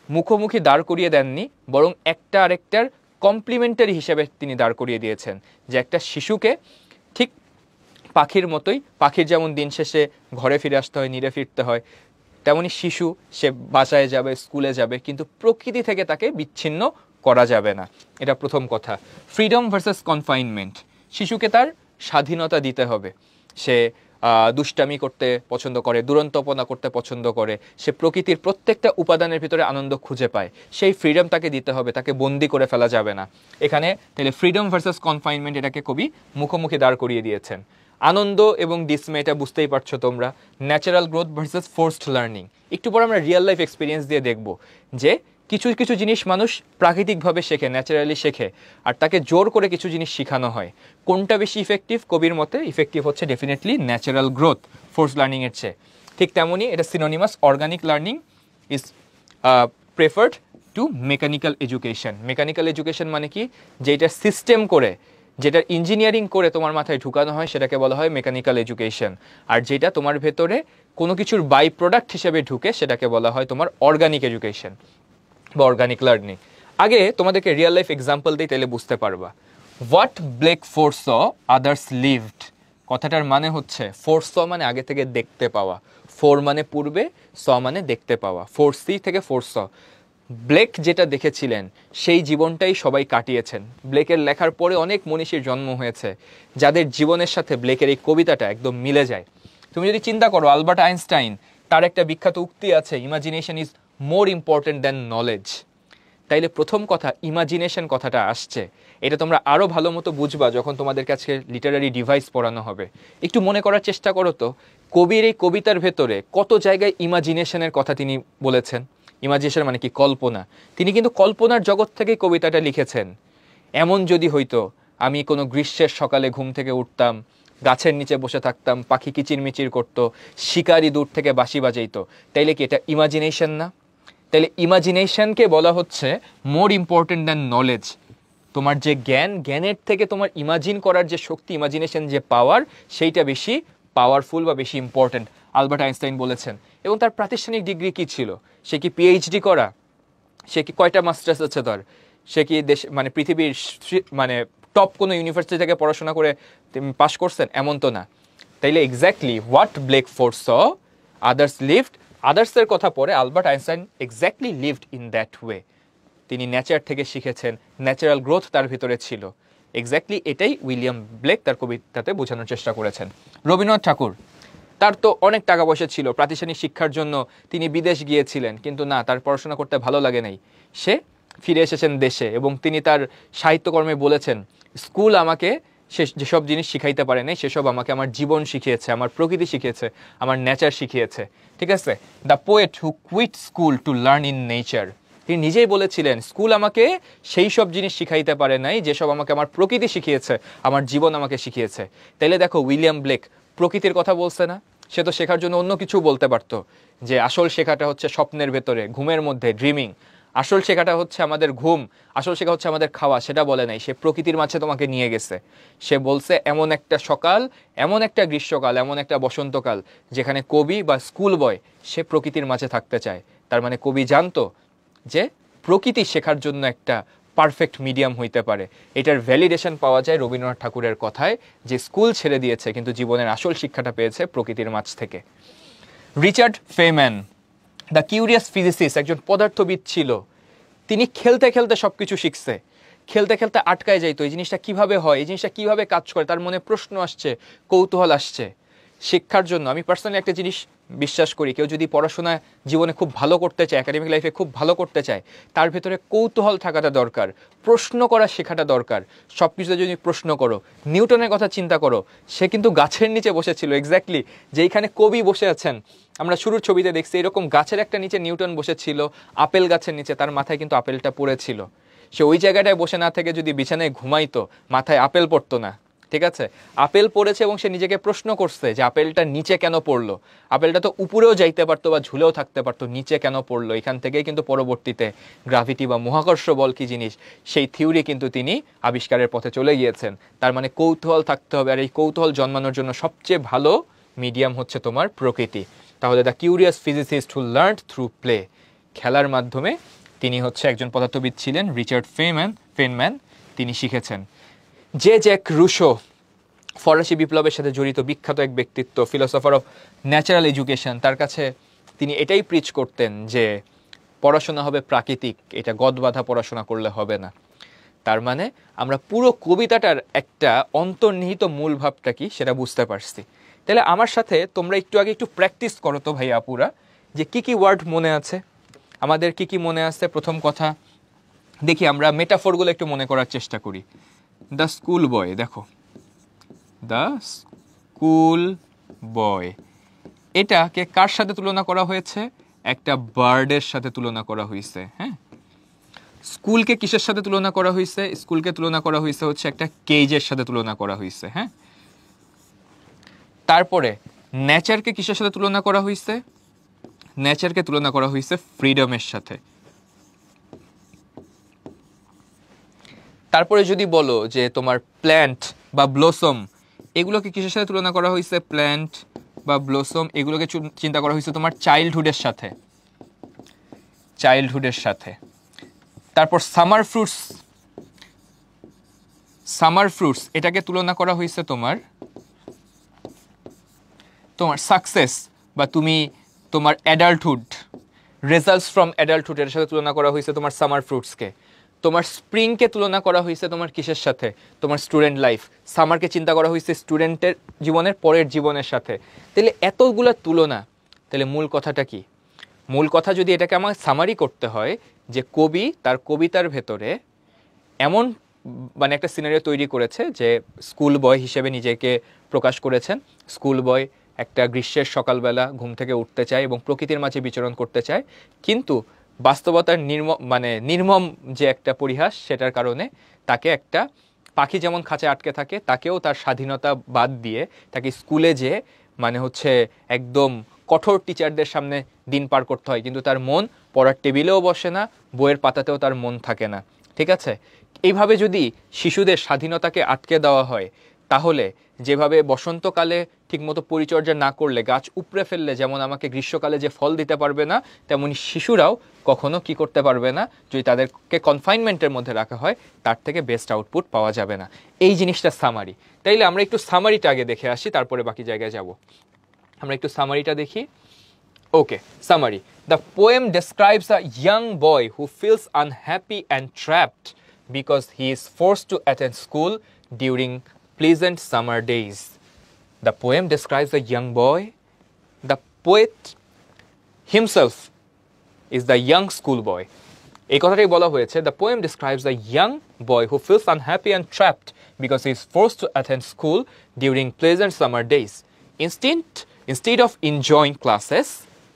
S1: মুখোমুখি দাঁড় করিয়ে দেননি, বরং একটা আরেকটার কমপ্লিমেন্টারি হিসেবে তিনি দাঁড় করিয়ে দিয়েছেন, যে একটা শিশুকে ঠিক পাখির মতোই, পাখির যেমন দিন শেষে ঘরে ফিরে আসতে হয়, নিরে ফিরতে হয়, তেমনি শিশু সে বাসায় যাবে, স্কুলে যাবে, কিন্তু প্রকৃতি থেকে তাকে বিচ্ছিন্ন করা যাবে না। এটা প্রথম কথা। ফ্রিডম ভার্সেস কনফাইনমেন্ট, শিশুকে তার স্বাধীনতা দিতে হবে। সে দুষ্টামি করতে পছন্দ করে, দুরন্তপনা করতে পছন্দ করে, সে প্রকৃতির প্রত্যেকটা উপাদানের ভিতরে আনন্দ খুঁজে পায়, সেই ফ্রিডম তাকে দিতে হবে, তাকে বন্দি করে ফেলা যাবে না। এখানে তাহলে ফ্রিডম ভার্সেস কনফাইনমেন্ট এটাকে কবি মুখোমুখি দাঁড় করিয়ে দিয়েছেন। আনন্দ এবং ডিসমে, এটা বুঝতেই পারছো তোমরা। Natural growth versus forced learning, একটু পর আমরা রিয়েল লাইফ এক্সপিরিয়েন্স দিয়ে দেখব যে কিছু কিছু জিনিস মানুষ প্রাকৃতিকভাবে শেখে, ন্যাচারালি শেখে, আর তাকে জোর করে কিছু জিনিস শেখানো হয়। কোনটা বেশি ইফেক্টিভ? কবির মতে ইফেক্টিভ হচ্ছে ডেফিনেটলি ন্যাচারাল গ্রোথ ফোর্স লার্নিংয়ের চেয়ে। ঠিক তেমনই এটা synonymous, organic learning is preferred to mechanical education. Mechanical education মানে কি, যেটা সিস্টেম করে, যেটার ইঞ্জিনিয়ারিং করে তোমার মাথায় ঢুকানো হয় সেটাকে বলা হয় মেকানিক্যাল এডুকেশন। আর যেটা তোমার ভেতরে কোনো কিছুর বাই প্রোডাক্ট হিসেবে ঢুকে সেটাকে বলা হয় তোমার অর্গানিক এডুকেশন বা অর্গানিক লার্নিং। আগে তোমাদেরকে রিয়েল লাইফ এক্সাম্পল দিই, তাহলে বুঝতে পারবা। What Blake force others lived, কথাটার মানে হচ্ছে ফোরস মানে আগে থেকে দেখতে পাওয়া, ফোর মানে পূর্বে, স মানে দেখতে পাওয়া, ফোরসি থেকে ফোরস। ব্লেক যেটা দেখেছিলেন সেই জীবনটাই সবাই কাটিয়েছেন। ব্লেকের লেখার পরে অনেক মনীষীর জন্ম হয়েছে যাদের জীবনের সাথে ব্লেকের এই কবিতাটা একদম মিলে যায়। তুমি যদি চিন্তা করো, আলবার্ট আইনস্টাইন, তার একটা বিখ্যাত উক্তি আছে, imagination is more important than knowledge. তাইলে প্রথম কথা ইমাজিনেশন কথাটা আসছে, এটা তোমরা আরও ভালো মতো বুঝবা যখন তোমাদের কাছে লিটারারি ডিভাইস পড়ানো হবে। একটু মনে করার চেষ্টা করো তো, কবির এই কবিতার ভেতরে কত জায়গায় ইমাজিনেশনের কথা তিনি বলেছেন। ইমাজিনেশন মানে কি, কল্পনা। তিনি কিন্তু কল্পনার জগৎ থেকেই কবিতাটা লিখেছেন। এমন যদি হইতো আমি কোনো গ্রীষ্মের সকালে ঘুম থেকে উঠতাম, গাছের নিচে বসে থাকতাম, পাখি কিচিরমিচির করতো, শিকারি দূর থেকে বাঁশি বাজাইতো, তাইলে কি এটা ইমাজিনেশন না? তাহলে ইমাজিনেশনকে বলা হচ্ছে মোর ইম্পর্টেন্ট দ্যান নলেজ। তোমার যে জ্ঞান, জ্ঞানের থেকে তোমার ইমাজিন করার যে শক্তি, ইমাজিনেশন যে পাওয়ার, সেইটা বেশি পাওয়ারফুল বা বেশি ইম্পর্টেন্ট, আলবার্ট আইনস্টাইন বলেছেন। এবং তার প্রাতিষ্ঠানিক ডিগ্রি কি ছিল? সে কি পিএইচডি করা? সে কি কয়টা মাস্টার্স আছে তার? সে কি দেশ মানে পৃথিবীর মানে টপ কোনো ইউনিভার্সিটি থেকে পড়াশোনা করে পাশ করছেন? এমন তো না। তাইলে exactly what Blake force others lived, আদার্সের কথা পরে Albert Einstein exactly lived in that way. তিনি নেচার থেকে শিখেছেন, ন্যাচারাল গ্রোথ তার ভিতরে ছিল। এক্স্যাক্টলি এটাই উইলিয়াম ব্লেক তার কবিতাতে বোঝানোর চেষ্টা করেছেন। রবীন্দ্রনাথ ঠাকুর, তার তো অনেক টাকা পয়সা ছিল, প্রাতিষ্ঠানিক শিক্ষার জন্য তিনি বিদেশ গিয়েছিলেন, কিন্তু না, তার পড়াশোনা করতে ভালো লাগে নাই, সে ফিরে এসেছেন দেশে। এবং তিনি তার সাহিত্যকর্মে বলেছেন, স্কুল আমাকে যেসব জিনিস শিখাইতে পারে নাই সেসব আমাকে আমার জীবন শিখিয়েছে, আমার প্রকৃতি শিখিয়েছে, আমার নেচার শিখিয়েছে। ঠিক আছে, the poet who quit school to learn in nature. তিনি নিজেই বলেছিলেন, স্কুল আমাকে সেই সব জিনিস শিখাইতে পারে নাই যেসব আমাকে আমার প্রকৃতি শিখিয়েছে, আমার জীবন আমাকে শিখিয়েছে। তাইলে দেখো, উইলিয়াম ব্লেক প্রকৃতির কথা বলছে না, সে তো শেখার জন্য অন্য কিছু বলতে পারতো, যে আসল শেখাটা হচ্ছে স্বপ্নের ভেতরে, ঘুমের মধ্যে, ড্রিমিং। আসল শেখাটা হচ্ছে আমাদের ঘুম, আসল শেখা হচ্ছে আমাদের খাওয়া, সেটা বলে নাই। সে প্রকৃতির মাঝে তোমাকে নিয়ে গেছে। সে বলছে এমন একটা সকাল, এমন একটা গ্রীষ্মকাল, এমন একটা বসন্তকাল যেখানে কবি বা স্কুল বয় সে প্রকৃতির মাঝে থাকতে চায়। তার মানে কবি জানতো যে প্রকৃতি শেখার জন্য একটা পারফেক্ট মিডিয়াম হইতে পারে। এটার ভ্যালিডেশন পাওয়া যায় রবীন্দ্রনাথ ঠাকুরের কথায়, যে স্কুল ছেড়ে দিয়েছে কিন্তু জীবনের আসল শিক্ষাটা পেয়েছে প্রকৃতির মাঝ থেকে। রিচার্ড ফেম্যান, দ্য কিউরিয়াস ফিজিসিস্ট, একজন পদার্থবিদ ছিল। তিনি খেলতে খেলতে সব কিছু শিখছে, খেলতে খেলতে আটকায় যাইতো, এই জিনিসটা কিভাবে হয়, এই জিনিসটা কিভাবে কাজ করে, তার মনে প্রশ্ন আসছে, কৌতূহল আসছে। শিক্ষার জন্য আমি পার্সোনালি একটা জিনিস বিশ্বাস করি, কেউ যদি পড়াশোনায় জীবনে খুব ভালো করতে চায়, একাডেমিক লাইফে খুব ভালো করতে চায়, তার ভেতরে কৌতূহল থাকাটা দরকার, প্রশ্ন করা শেখাটা দরকার। সব কিছুতে যদি প্রশ্ন করো, নিউটনের কথা চিন্তা করো, সে কিন্তু গাছের নিচে বসেছিল, এক্স্যাক্টলি যেইখানে কবি বসে আছেন। আমরা শুরুর ছবিতে দেখছি এরকম গাছের একটা নিচে নিউটন বসেছিল, আপেল গাছের নিচে, তার মাথায় কিন্তু আপেলটা পড়েছিল। সে ওই জায়গাটায় বসে না থেকে যদি বিছানায় ঘুমাইতো, মাথায় আপেল পড়তো না। ঠিক আছে, আপেল পড়েছে এবং সে নিজেকে প্রশ্ন করছে যে আপেলটা নিচে কেন পড়লো। আপেলটা তো উপরেও যাইতে পারতো বা ঝুলেও থাকতে পারতো, নিচে কেন পড়লো? এখান থেকেই কিন্তু পরবর্তীতে গ্রাভিটি বা মহাকর্ষ বল কি জিনিস সেই থিওরি কিন্তু তিনি আবিষ্কারের পথে চলে গিয়েছেন। তার মানে কৌতূহল থাকতে হবে, আর এই কৌতূহল জন্মানোর জন্য সবচেয়ে ভালো মিডিয়াম হচ্ছে তোমার প্রকৃতি। তাহলে the curious physicist who learned through play, খেলার মাধ্যমে তিনি হচ্ছে একজন পদার্থবিদ ছিলেন, রিচার্ড ফেনম্যান, তিনি শিখেছেন। জ্যাক রুশো, ফরাসি বিপ্লবের সাথে জড়িত বিখ্যাত এক ব্যক্তিত্ব, ফিলোসফার অফ ন্যাচারাল এডুকেশন। তার কাছে তিনি এটাই প্রিচ করতেন যে পড়াশোনা হবে প্রাকৃতিক, এটা গদবাঁধা পড়াশোনা করলে হবে না। তার মানে আমরা পুরো কবিতাটার একটা অন্তর্নিহিত মূল ভাবটা কি সেটা বুঝতে পারছি। তাহলে আমার সাথে তোমরা একটু আগে একটু প্র্যাকটিস করো তো ভাই আপুরা, যে কি কি ওয়ার্ড মনে আছে আমাদের, কি কি মনে আছে। প্রথম কথা দেখি, আমরা মেটাফোরগুলো একটু মনে করার চেষ্টা করি। দ্য স্কুল বয়, দেখো দ্য স্কুল বয়, এটাকে কার সাথে তুলনা করা হয়েছে? একটা বার্ডের সাথে তুলনা করা হয়েছে। হ্যাঁ, স্কুলকে কিসের সাথে তুলনা করা হয়েছে? স্কুলকে তুলনা করা হয়েছে হচ্ছে একটা কেজের সাথে তুলনা করা হয়েছে। হ্যাঁ, তারপরে নেচারকে কিসের সাথে তুলনা করা হয়েছে? নেচারকে তুলনা করা হয়েছে ফ্রিডমের সাথে। তারপরে যদি বলো যে তোমার প্ল্যান্ট বা ব্লসম, এগুলোকে কিসের সাথে তুলনা করা হয়েছে? প্ল্যান্ট বা ব্লসম এগুলোকে চিন্তা করা হয়েছে তোমার চাইল্ডহুডের সাথে, চাইল্ডহুডের সাথে। তারপর সামার ফ্রুটস, সামার ফ্রুটস এটাকে তুলনা করা হয়েছে তোমার সাকসেস বা তুমি তোমার অ্যাডাল্টহুড, রেজাল্টস ফ্রম অ্যাডাল্টহুড এর সাথে তুলনা করা হয়েছে তোমার সামার ফ্রুটসকে। তোমার স্প্রিংকে তুলনা করা হয়েছে তোমার কিসের সাথে? তোমার স্টুডেন্ট লাইফ। সামারকে চিন্তা করা হয়েছে স্টুডেন্টের জীবনের পরের জীবনের সাথে। তাহলে এতগুলো তুলনা, তাহলে মূল কথাটা কি? মূল কথা যদি এটাকে আমার সামারি করতে হয়, যে কবি তার কবিতার ভেতরে এমন মানে একটা সিনারিও তৈরি করেছে যে স্কুল বয় হিসেবে নিজেকে প্রকাশ করেছেন। স্কুল বয় একটা গ্রীষ্মের সকালবেলা ঘুম থেকে উঠতে চায় এবং প্রকৃতির মাঝে বিচরণ করতে চায়, কিন্তু বাস্তবতার নির্মম যে একটা পরিহাস, সেটার কারণে তাকে একটা পাখি যেমন খাঁচায় আটকে থাকে, তাকেও তার স্বাধীনতা বাদ দিয়ে তাকে স্কুলে যে একদম কঠোর টিচারদের সামনে দিন পার করতে হয়, কিন্তু তার মন পড়ার টেবিলেও বসে না, বইয়ের পাতাতেও তার মন থাকে না। ঠিক আছে? এইভাবে যদি শিশুদের স্বাধীনতাকে আটকে দেওয়া হয়, তাহলে যেভাবে বসন্তকালে ঠিকমতো পরিচর্যা না করলে গাছ উপড়ে ফেললে যেমন আমাকে গ্রীষ্মকালে যে ফল দিতে পারবে না, তেমনি শিশুরাও কখনো কি করতে পারবে না, যদি তাদেরকে কনফাইনমেন্টের মধ্যে রাখা হয় তার থেকে বেস্ট আউটপুট পাওয়া যাবে না। এই জিনিসটা সামারি। তাইলে আমরা একটু সামারিটা আগে দেখে আসি, তারপরে বাকি জায়গায় যাব। আমরা একটু সামারিটা দেখি। ওকে, summary. The poem describes a young boy who feels unhappy and trapped because he is forced to attend school during pleasant summer days. The poem describes a young boy. The poet himself is the young schoolboy. এই কথাটাই বলা হয়েছে, the poem describes a young boy who feels unhappy and trapped because he is forced to attend school during pleasant summer days. Instead of enjoying classes,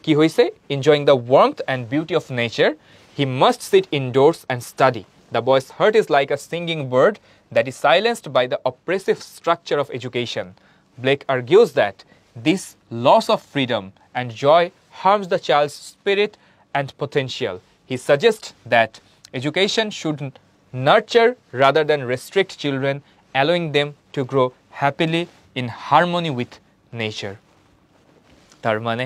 S1: কি হয়েছে? Enjoying the warmth and beauty of nature, he must sit indoors and study. The boy's heart is like a singing bird that is silenced by the oppressive structure of education. Blake argues that this loss of freedom and joy harms the child's spirit and potential. He suggests that education should nurture rather than restrict children, allowing them to grow happily in harmony with nature. তার মানে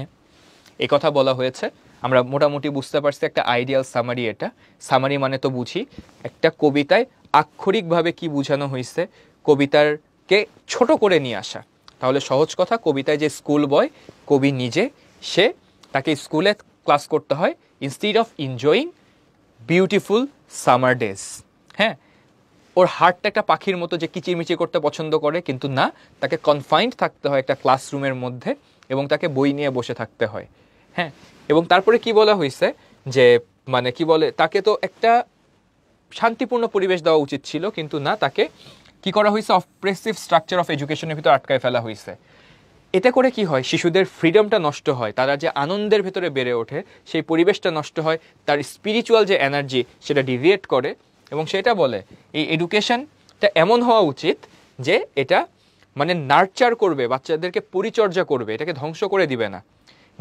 S1: এই কথা বলা হয়েছে, আমরা মোটামুটি বুঝতে পারছি একটা আইডিয়াল সামারি। এটা সামারি মানে তো বুঝি একটা কবিতায় আক্ষরিকভাবে কি বোঝানো হয়েছে, কবিতারকে ছোট করে নিয়ে আসা। তাহলে সহজ কথা, কবিতায় যে স্কুল বয়, কবি নিজে, সে তাকে স্কুলে ক্লাস করতে হয় instead of enjoying beautiful summer days. হ্যাঁ, ওর হার্টটা একটা পাখির মতো যে কিচিরমিচির করতে পছন্দ করে, কিন্তু না, তাকে কনফাইন্ড থাকতে হয় একটা ক্লাসরুমের মধ্যে এবং তাকে বই নিয়ে বসে থাকতে হয়। হ্যাঁ, এবং তারপরে কি বলা হয়েছে যে কি বলে, তাকে তো একটা শান্তিপূর্ণ পরিবেশ দেওয়া উচিত ছিল, কিন্তু না, তাকে কি করা হয়েছে? অপ্রেসিভ স্ট্রাকচার অফ এডুকেশনের ভিতরে আটকায় ফেলা হয়েছে। এতে করে কি হয়? শিশুদের ফ্রিডমটা নষ্ট হয়, তারা যে আনন্দের ভেতরে বেড়ে ওঠে সেই পরিবেশটা নষ্ট হয়, তার স্পিরিচুয়াল যে এনার্জি সেটা ডিভিয়েট করে। এবং সেটা বলে এই এডুকেশনটা এমন হওয়া উচিত যে এটা নার্চার করবে, বাচ্চাদেরকে পরিচর্যা করবে, এটাকে ধ্বংস করে দিবে না।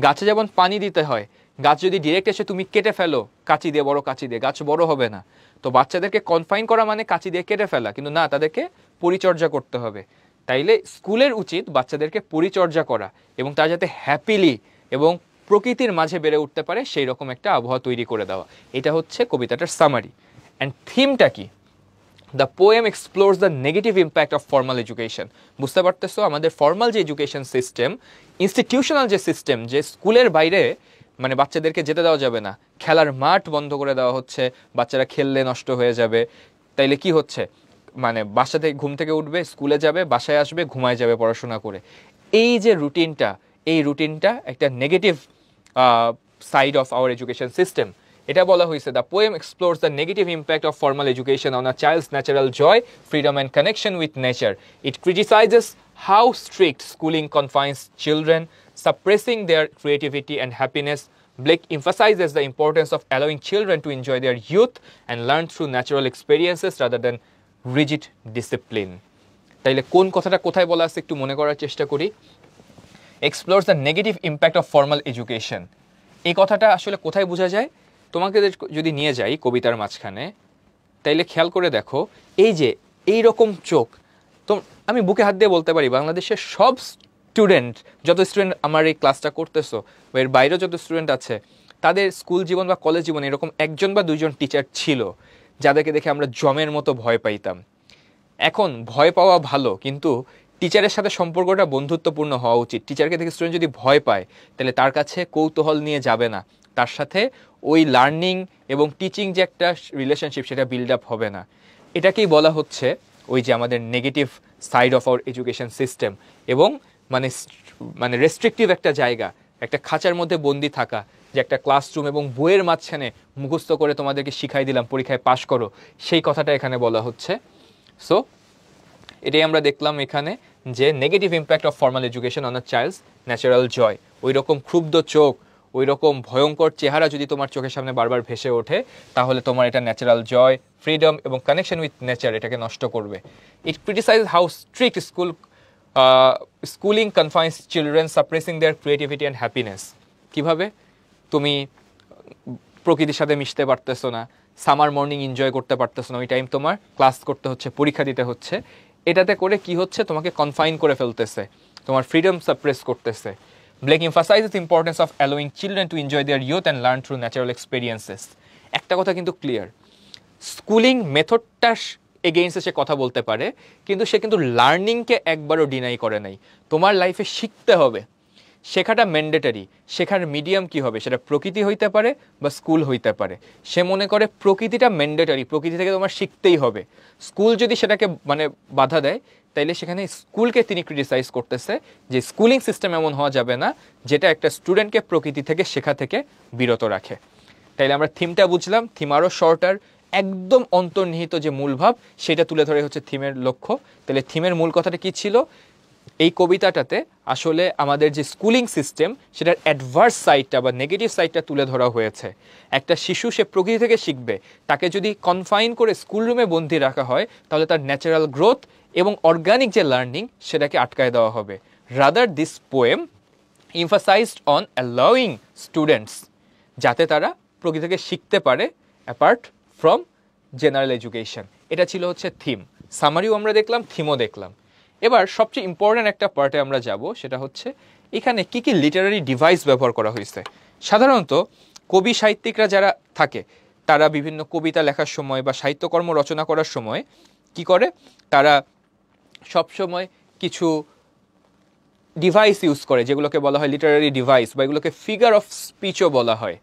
S1: গাছে যেমন পানি দিতে হয়, গাছ যদি ডিরেক্ট এসে তুমি কেটে ফেলো কাঁচি দিয়ে, বড় কাঁচি দিয়ে, গাছ বড় হবে না। তো বাচ্চাদেরকে কনফাইন করা মানে কাঁচি দিয়ে কেটে ফেলা, কিন্তু না, তাদেরকে পরিচর্যা করতে হবে। তাইলে স্কুলের উচিত বাচ্চাদেরকে পরিচর্যা করা এবং তারা যাতে হ্যাপিলি এবং প্রকৃতির মাঝে বেড়ে উঠতে পারে সেই রকম একটা আবহাওয়া তৈরি করে দেওয়া। এটা হচ্ছে কবিতাটার সামারি। অ্যান্ড থিমটা কি? The poem explores the negative impact of formal education. বুঝতে পারতেছো, আমাদের ফর্মাল যে এডুকেশন সিস্টেম, ইনস্টিটিউশনাল যে সিস্টেম, যে স্কুলের বাইরে বাচ্চাদেরকে যেতে দেওয়া যাবে না, খেলার মাঠ বন্ধ করে দেওয়া হচ্ছে, বাচ্চারা খেললে নষ্ট হয়ে যাবে। তাইলে কি হচ্ছে? বাসা থেকে ঘুম থেকে উঠবে, স্কুলে যাবে, বাসায় আসবে, ঘুমায় যাবে পড়াশোনা করে। এই যে রুটিনটা, এই রুটিনটা একটা negative side of our education system. এটা বলা হয়েছে, the poem explores the negative impact of formal education on a child's natural joy, freedom and connection with nature. It criticises how strict schooling confines children, suppressing their creativity and happiness. Blake emphasizes the importance of allowing children to enjoy their youth and learn through natural experiences rather than rigid discipline. তাইলে কোন কথাটা কোথায় বলা আছে একটু মনে করার চেষ্টা করি। Explores the negative impact of formal education, এই কথাটা আসলে কোথায় বোঝা যায়? তোমাকে যদি নিয়ে যাই কবিতার মাঝখানে, তাইলে খেয়াল করে দেখো, এই যে এই রকম চোখ, তো আমি বুকে হাত দিয়ে বলতে পারি বাংলাদেশের সব স্টুডেন্ট, যত স্টুডেন্ট আমার এই ক্লাসটা করতেছো বা এর বাইরেও যত স্টুডেন্ট আছে, তাদের স্কুল জীবন বা কলেজ জীবনে এরকম একজন বা দুইজন টিচার ছিল যাদেরকে দেখে আমরা জমের মতো ভয় পাইতাম। এখন ভয় পাওয়া ভালো, কিন্তু টিচারের সাথে সম্পর্কটা বন্ধুত্বপূর্ণ হওয়া উচিত। টিচারকে দেখে স্টুডেন্ট যদি ভয় পায়, তাহলে তার কাছে কৌতূহল নিয়ে যাবে না, তার সাথে ওই লার্নিং এবং টিচিং যে একটা রিলেশনশিপ, সেটা বিল্ড আপ হবে না। এটাকেই বলা হচ্ছে ওই যে আমাদের negative side of our education system, এবং মানে মানে রেস্ট্রিকটিভ একটা জায়গা, একটা খাঁচার মধ্যে বন্দি থাকা, যে একটা ক্লাসরুম এবং বইয়ের মাঝখানে মুখস্থ করে তোমাদেরকে শিখাই দিলাম পরীক্ষায় পাশ করো, সেই কথাটা এখানে বলা হচ্ছে। সো এটাই আমরা দেখলাম এখানে, যে negative impact of formal education on a child's natural joy. ওই রকম ক্ষুব্ধ চোখ, ওই রকম ভয়ঙ্কর চেহারা যদি তোমার চোখের সামনে বারবার ভেসে ওঠে, তাহলে তোমার এটা ন্যাচারাল জয়, ফ্রিডম এবং কানেকশন উইথ নেচার এটাকে নষ্ট করবে। It criticise how strict schooling confines children, suppressing their creativity and happiness. কীভাবে তুমি প্রকৃতির সাথে মিশতে পারতেছো না, সামার মর্নিং এনজয় করতে পারতেছো না, ওই টাইম তোমার ক্লাস করতে হচ্ছে, পরীক্ষা দিতে হচ্ছে। এটাতে করে কি হচ্ছে, তোমাকে কনফাইন করে ফেলতেছে, তোমার ফ্রিডম সাপ্রেস করতেছে। Blake emphasizes the importance of allowing children to enjoy their youth and learn through natural experiences. একটা কথা কিন্তু ক্লিয়ার, স্কুলিং মেথডটা এগেইনস্টে সে কথা বলতে পারে, কিন্তু সে কিন্তু লার্নিংকে একবারও ডিনাই করে নাই। তোমার লাইফে শিখতে হবে, শেখাটা ম্যান্ডেটারি। শেখার মিডিয়াম কি হবে, সেটা প্রকৃতি হইতে পারে বা স্কুল হইতে পারে। সে মনে করে প্রকৃতিটা ম্যান্ডেটারি, প্রকৃতি থেকে তোমার শিখতেই হবে। স্কুল যদি সেটাকে মানে বাধা দেয়, তাইলে সেখানে স্কুলকে তিনি ক্রিটিসাইজ করতেছে যে স্কুলিং সিস্টেম এমন হওয়া যাবে না যেটা একটা স্টুডেন্টকে প্রকৃতি থেকে শেখা থেকে বিরত রাখে। তাইলে আমরা থিমটা বুঝলাম, থিম আরও শর্টার, একদম অন্তর্নিহিত যে মূল ভাব সেটা তুলে ধরে হচ্ছে থিমের লক্ষ্য। তাহলে থিমের মূল কথাটা কি ছিল, এই কবিতাটাতে আসলে আমাদের যে স্কুলিং সিস্টেম সেটার অ্যাডভার্স সাইডটা বা নেগেটিভ সাইডটা তুলে ধরা হয়েছে। একটা শিশু সে প্রকৃতি থেকে শিখবে, তাকে যদি কনফাইন করে স্কুল রুমে বন্দি রাখা হয়, তাহলে তার ন্যাচারাল গ্রোথ এবং অর্গানিক যে লার্নিং সেটাকে আটকায় দেওয়া হবে। Rather this poem emphasized on allowing students, যাতে তারা প্রকৃতি থেকে শিখতে পারে অ্যাপার্ট ফ্রম জেনারেল এডুকেশন। এটা ছিল হচ্ছে থিম। সামারিও আমরা দেখলাম, থিমও দেখলাম। এবার সবচেয়ে ইম্পর্ট্যান্ট একটা পার্টে আমরা যাব, সেটা হচ্ছে এখানে কি কি লিটারারি ডিভাইস ব্যবহার করা হয়েছে। সাধারণত কবি সাহিত্যিকরা যারা থাকে, তারা বিভিন্ন কবিতা লেখার সময় বা সাহিত্যকর্ম রচনা করার সময় কি করে, তারা সবসময় কিছু ডিভাইস ইউজ করে, যেগুলোকে বলা হয় লিটারারি ডিভাইস, বা এগুলোকে ফিগার অফ স্পিচও বলা হয়।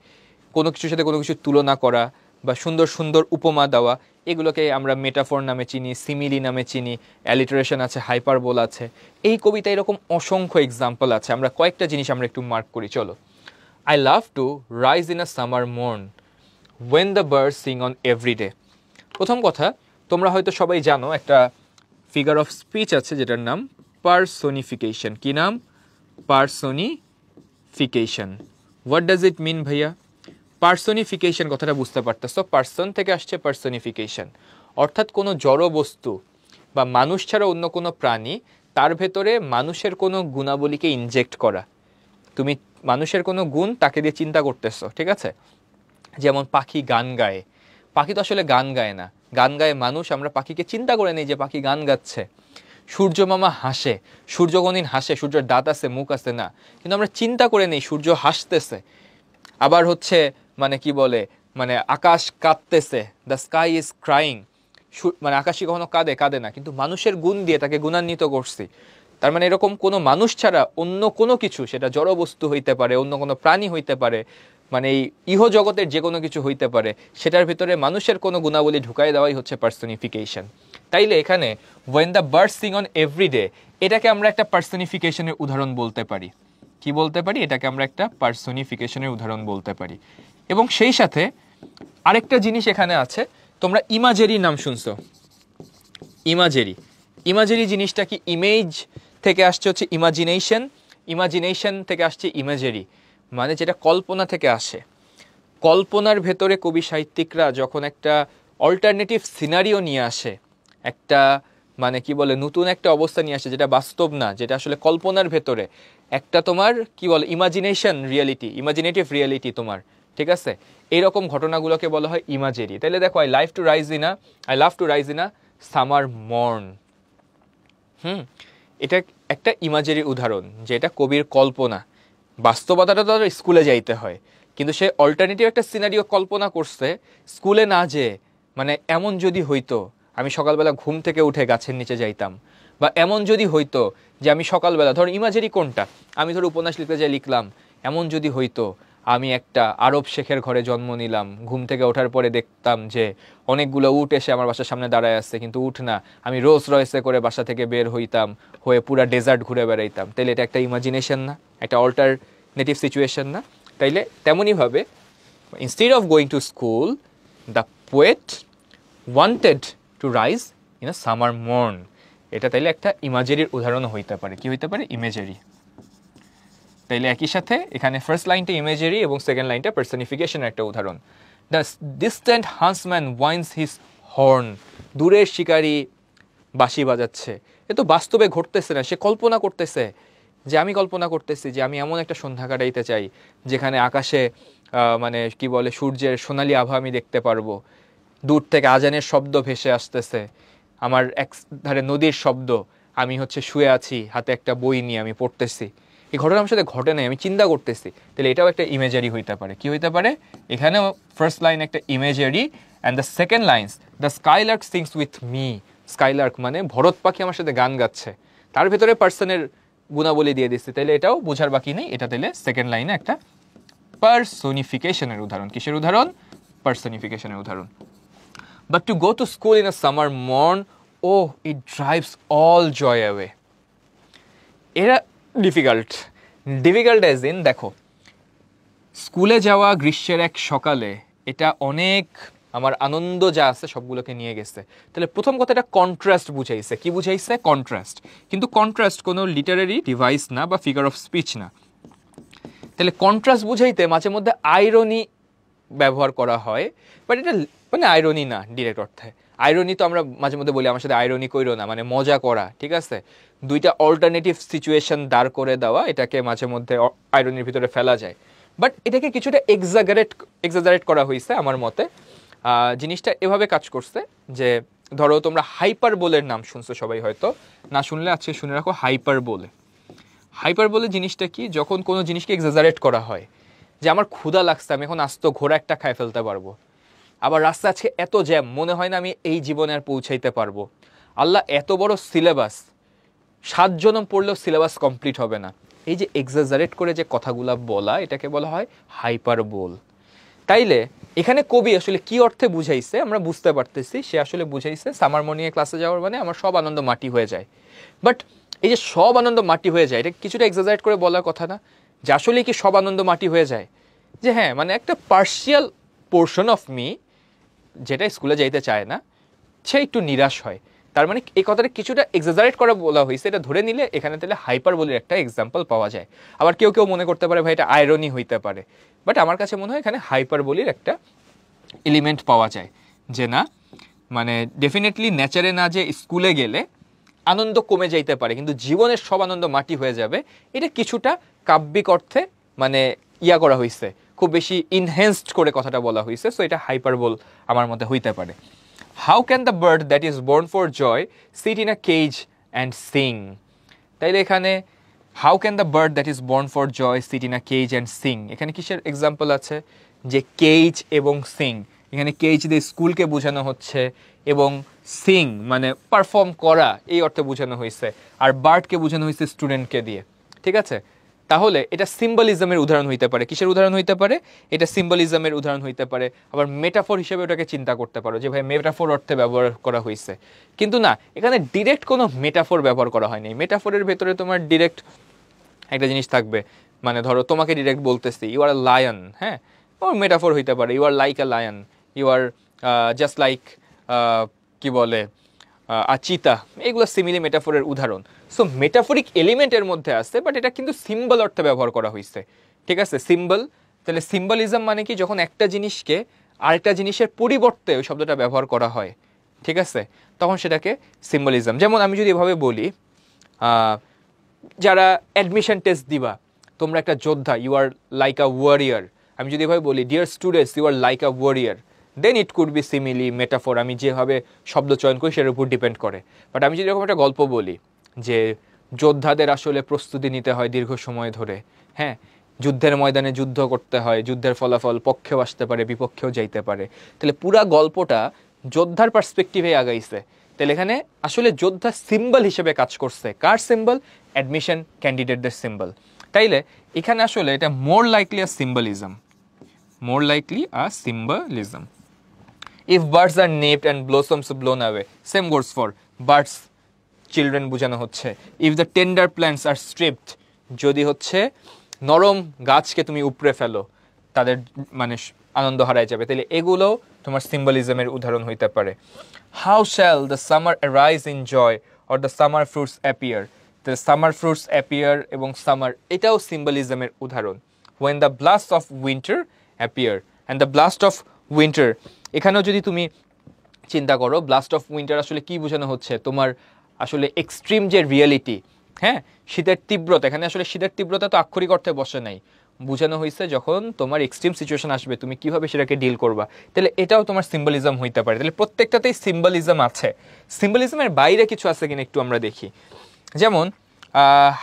S1: কোনো কিছুর সাথে কোনো কিছু তুলনা করা বা সুন্দর সুন্দর উপমা দেওয়া, এগুলোকে আমরা মেটাফর নামে চিনি, সিমিলি নামে চিনি, অ্যালিটারেশন আছে, হাইপারবোল আছে। এই কবিতা এরকম অসংখ্য এক্সাম্পল আছে। আমরা কয়েকটা জিনিস আমরা একটু মার্ক করি, চলো। I love to rise in a summer morn when the birds sing on every day. প্রথম কথা, তোমরা হয়তো সবাই জানো একটা ফিগার অফ স্পিচ আছে যেটার নাম পার্সোনিফিকেশন। কি নাম? পার্সোনিফিকেশন। হোয়াট ডাজ ইট মিন ভাইয়া? পার্সোনিফিকেশন কথাটা বুঝতে পারতেছো, পার্সন থেকে আসছে পার্সোনিফিকেশন, অর্থাৎ কোনো জড় বস্তু বা মানুষ ছাড়া অন্য কোনো প্রাণী, তার ভেতরে মানুষের কোনো গুণাবলীকে ইনজেক্ট করা। তুমি মানুষের কোনো গুণ তাকে দিয়ে চিন্তা করতেছো, ঠিক আছে? যেমন পাখি গান গায়, পাখি তো আসলে গান গায় না, গান গায় মানুষ, আমরা পাখিকে চিন্তা করে নিই যে পাখি গান গাচ্ছে। সূর্য মামা হাসে, সূর্য কোনদিন হাসে? সূর্যের দাঁত আছে, মুখ আছে না, কিন্তু আমরা চিন্তা করে নিই সূর্য হাসতেছে। আবার হচ্ছে মানে কি বলে, মানে আকাশ কাঁদতেছে, দ্য স্কাই ইজ ক্রাইং, মানে আকাশই কখনো কাঁদে? কাঁদে না, কিন্তু মানুষের গুণ দিয়ে তাকে গুণান্বিত করছি। তার মানে এরকম কোনো মানুষ ছাড়া অন্য কোনো কিছু, সেটা জড় বস্তু হইতে পারে, অন্য কোনো প্রাণী হইতে পারে, মানে এই ইহ জগতের যে কোনো কিছু হইতে পারে, সেটার ভিতরে মানুষের কোনো গুণাবলী ঢুকাই দেওয়াই হচ্ছে পার্সোনিফিকেশন। তাইলে এখানে when the birds sing on every day, এটাকে আমরা একটা পার্সোনিফিকেশনের উদাহরণ বলতে পারি। কি বলতে পারি? এটাকে আমরা একটা পার্সোনিফিকেশনের উদাহরণ বলতে পারি। এবং সেই সাথে আরেকটা জিনিস এখানে আছে, তোমরা ইমাজেরি নাম শুনছো? ইমাজেরি, ইমাজেরি জিনিসটা কি? ইমেজ থেকে আসছে হচ্ছে ইমাজিনেশন, ইমাজিনেশন থেকে আসছে ইমেজেরি, মানে যেটা কল্পনা থেকে আসে। কল্পনার ভেতরে কবি সাহিত্যিকরা যখন একটা অল্টারনেটিভ সিনারিও নিয়ে আসে, একটা মানে কি বলে নতুন একটা অবস্থা নিয়ে আসে যেটা বাস্তব না, যেটা আসলে কল্পনার ভেতরে একটা তোমার কি বলে ইমাজিনেশন রিয়েলিটি, ইমাজিনেটিভ রিয়েলিটি তোমার, ঠিক আছে, এইরকম ঘটনাগুলোকে বলা হয় ইমাজেরি। তাহলে দেখো, I love to rise in a summer mourn. এটা একটা ইমাজেরি উদাহরণ, যে এটা কবির কল্পনা। বাস্তবতাটা তো স্কুলে যাইতে হয়, কিন্তু সে অল্টারনেটিভ একটা সিনারিও কল্পনা করছে স্কুলে না যেয়ে। মানে এমন যদি হইতো আমি সকালবেলা ঘুম থেকে উঠে গাছের নিচে যাইতাম, বা এমন যদি হইতো যে আমি সকালবেলা, ধর ইমাজেরি কোনটা, আমি ধর উপন্যাস লিখতে যাই লিখলাম, এমন যদি হইতো আমি একটা আরব শেখের ঘরে জন্ম নিলাম, ঘুম থেকে ওঠার পরে দেখতাম যে অনেকগুলো উট এসে আমার বাসার সামনে দাঁড়ায় আসছে, কিন্তু উঠ না, আমি রোজ রয়েসে করে বাসা থেকে বের হইতাম, হয়ে পুরা ডেজার্ট ঘুরে বেড়াইতাম। তাইলে এটা একটা ইমাজিনেশন না, একটা অল্টারনেটিভ সিচুয়েশন না? তাইলে তেমনইভাবে instead of going to school, the poet wanted to rise in a summer morn. এটা তাইলে একটা ইমাজেরির উদাহরণ হইতে পারে। কি হইতে পারে? ইমেজারি। তাইলে একই সাথে এখানে ফার্স্ট লাইনটা ইমেজারি এবং সেকেন্ড লাইনটা পার্সনিফিকেশনের একটা উদাহরণ। The distant huntsman winds his horn. দূরের শিকারী বাঁশি বাজাচ্ছে। এ তো বাস্তবে ঘটতেছে না, সে কল্পনা করতেছে। যে আমি কল্পনা করতেছি যে আমি এমন একটা সন্ধ্যা কাটাইতে চাই যেখানে আকাশে মানে কি বলে, সূর্যের সোনালী আভা আমি দেখতে পারবো, দূর থেকে আজানের শব্দ ভেসে আসতেছে, আমার এক ধারে নদীর শব্দ, আমি হচ্ছে শুয়ে আছি, হাতে একটা বই নিয়ে আমি পড়তেছি। এই ঘটনা আমার সাথে ঘটে নাই, আমি চিন্তা করতেছি। তাহলে এটাও একটা ইমেজারি হইতে পারে। কি হইতে পারে? এখানেও ফার্স্ট লাইন একটা imagery, and the second lines, the skylark sings with me. Skylark মানে ভরত পাখি আমার সাথে গান গাচ্ছে, তার ভেতরে পার্সনের গুণাবলী দিয়ে দিচ্ছে। তাহলে এটাও বোঝার বাকি নেই, এটা তাহলে সেকেন্ড লাইনে একটা পার্সোনিফিকেশনের উদাহরণ। কিসের উদাহরণ? পার্সোনিফিকেশনের উদাহরণ। But to go to school in a summer morn, oh, it drives all joy away. এটা ডিফিকাল্ট। ডিফিকাল্ট অ্যাজ ইন, দেখো, স্কুলে যাওয়া গ্রীষ্মের এক সকালে, এটা অনেক আমার আনন্দ যা আছে সবগুলোকে নিয়ে গেছে। তাহলে প্রথম কথাটা কন্ট্রাস্ট বুঝাইছে। কি বুঝাইছে? কন্ট্রাস্ট। কিন্তু কন্ট্রাস্ট কোনো লিটারারি ডিভাইস না বা ফিগার অফ স্পিচ না। তাহলে কন্ট্রাস্ট বুঝাইতে মাঝে মধ্যে আইরনি ব্যবহার করা হয়, বাট এটা মানে আইরনি না ডিরেক্ট অর্থে। আইরনি তো আমরা মাঝে মধ্যে বলি আমার সাথে আইরনি কইরো না, মানে মজা করা, ঠিক আছে? দুইটা অল্টারনেটিভ সিচুয়েশন দাঁড় করে দেওয়া, এটাকে মাঝে মধ্যে আইরনির ভিতরে ফেলা যায়। বাট এটাকে কিছুটা এক্সাজারেট করা হয়েছে আমার মতে। জিনিসটা এভাবে কাজ করছে যে, ধরো তোমরা হাইপারবোলের নাম শুনছো সবাই, হয়তো না শুনলে আজকে শুনে রাখো। হাইপারবোলে জিনিসটা কি? যখন কোনো জিনিসকে এক্সাজারেট করা হয়, যে আমার ক্ষুধা লাগছে, আমি এখন আস্ত ঘোড়া একটা খাই ফেলতে পারবো, আবার রাস্তা আজকে এত জ্যাম, মনে হয় না আমি এই জীবনে আর পৌঁছাইতে পারবো, আল্লাহ এত বড় সিলেবাস, 7 জনম পড়লেও সিলেবাস কমপ্লিট হবে না। এই যে এক্সাজারেট করে যে কথাগুলো বলা, এটাকে বলা হয় হাইপারবোল। তাইলে এখানে কবি আসলে কি অর্থে বুঝাইছে আমরা বুঝতে পারতেছি। সে আসলে বুঝাইছে সামার মর্নিংয়ে ক্লাসে যাওয়ার মানে আমার সব আনন্দ মাটি হয়ে যায়। বাট এই যে সব আনন্দ মাটি হয়ে যায়, এটা কিছুটা এক্সাজারেট করে বলার কথা না? যে আসলে কি সব আনন্দ মাটি হয়ে যায়? যে হ্যাঁ, মানে একটা পার্শিয়াল পোর্শন অফ মি যেটা স্কুলে যাইতে চায় না, সে একটু নিরাশ হয়। তার মানে এই কথাটা কিছুটা এক্সাজারেট করা বলা হয়েছে। এটা ধরে নিলে এখানে তাহলে হাইপারবোলের একটা এক্সাম্পল পাওয়া যায়। আবার কেউ কেউ মনে করতে পারে ভাই এটা আইরনি হইতে পারে, বাট আমার কাছে মনে হয় এখানে হাইপারবোলির একটা এলিমেন্ট পাওয়া যায়। যে না, মানে ডেফিনেটলি নেচারে না যে স্কুলে গেলে আনন্দ কমে যাইতে পারে, কিন্তু জীবনের সব আনন্দ মাটি হয়ে যাবে, এটা কিছুটা কাব্যিক অর্থে মানে করা হয়েছে, খুব বেশি ইনহ্যান্সড করে কথাটা বলা হয়েছে। সো এটা হাইপারবোল আমার মতে হইতে পারে। How can the bird that is born for joy sit in a cage and sing? তাইলে এখানে how can the bird that is born for joy sit in a cage and sing, এখানে কিসের এক্সাম্পল আছে? যে কেজ এবং সিং, এখানে কেজ দিয়ে স্কুলকে বোঝানো হচ্ছে, এবং সিং মানে পারফর্ম করা এই অর্থে বোঝানো হয়েছে, আর বার্ডকে বোঝানো হয়েছে স্টুডেন্টকে দিয়ে। ঠিক আছে? তাহলে এটা সিম্বলিজমের উদাহরণ হইতে পারে। কিসের উদাহরণ হইতে পারে? এটা সিম্বলিজমের উদাহরণ হইতে পারে। আবার মেটাফোর হিসেবে ওটাকে চিন্তা করতে পারো যে ভাই মেটাফোর অর্থে ব্যবহার করা হয়েছে, কিন্তু না, এখানে ডিরেক্ট কোনো মেটাফোর ব্যবহার করা হয়নি। মেটাফোরের ভেতরে তোমার ডিরেক্ট একটা জিনিস থাকবে, মানে ধরো তোমাকে ডিরেক্ট বলতেছি ইউ আর আ লায়ন, হ্যাঁ, ও মেটাফোর হইতে পারে you are like a lion, you are just like কি বলে চিতা, এগুলো সিমিলি মেটাফোরের উদাহরণ। সো মেটাফোরিক এলিমেন্টের মধ্যে আছে, বাট এটা কিন্তু সিম্বল অর্থে ব্যবহার করা হয়েছে। ঠিক আছে? সিম্বল। তাহলে সিম্বলিজম মানে কি? যখন একটা জিনিসকে আরেকটা জিনিসের পরিবর্তে ওই শব্দটা ব্যবহার করা হয়, ঠিক আছে, তখন সেটাকে সিম্বলিজম। যেমন আমি যদি এভাবে বলি, যারা অ্যাডমিশন টেস্ট দিবা, তোমরা একটা যোদ্ধা, you are like a warrior, আমি যদি এভাবে বলি dear students you are like a warrior, then it could be simile metaphor, আমি যেভাবে শব্দ চয়ন করি সেটার উপর ডিপেন্ড করে। বাট আমি যদি এরকম একটা গল্প বলি যে যোদ্ধাদের আসলে প্রস্তুতি নিতে হয় দীর্ঘ সময় ধরে, হ্যাঁ, যুদ্ধের ময়দানে যুদ্ধ করতে হয়, যুদ্ধের ফলাফল পক্ষেও আসতে পারে বিপক্ষেও যাইতে পারে, তাহলে পুরা গল্পটা যোদ্ধার পার্সপেক্টিভে আগাইছে। তাহলে এখানে আসলে যোদ্ধা সিম্বল হিসেবে কাজ করছে। কার সিম্বল? অ্যাডমিশন ক্যান্ডিডেটদের সিম্বল। তাইলে এখানে আসলে এটা more likely a symbolism, more likely a symbolism. If birds are nipped and blossoms blown away, same goes for birds, children বোঝানো হচ্ছে। If the tender plants are stripped, যদি হচ্ছে নরম গাছকে তুমি উপড়ে ফেলো তাদের মানে আনন্দ হারায় যাবে, তাহলে এগুলো তোমার সিম্বলিজমের উদাহরণ হইতে পারে। How shall the summer arise in joy or the summer fruits appear, the summer fruits appear এবং সামার, এটাও সিম্বলিজমের উদাহরণ। When the blast of winter appear and the blast of winter, এখানেও যদি তুমি চিন্তা করো ব্লাস্ট অফ উইন্টার আসলে কি বোঝানো হচ্ছে, তোমার আসলে এক্সট্রিম যে রিয়েলিটি, হ্যাঁ, শীতের তীব্রতা, এখানে আসলে শীতের তীব্রতা তো আক্ষরিক অর্থে বসে নাই, বোঝানো হয়েছে যখন তোমার এক্সট্রিম সিচুয়েশন আসবে তুমি কিভাবে সেটাকে ডিল করবা, তাহলে এটাও তোমার সিম্বলিজম হইতে পারে। তাহলে প্রত্যেকটাতেই সিম্বলিজম আছে। সিম্বলিজমের বাইরে কিছু আছে কিনা একটু আমরা দেখি। যেমন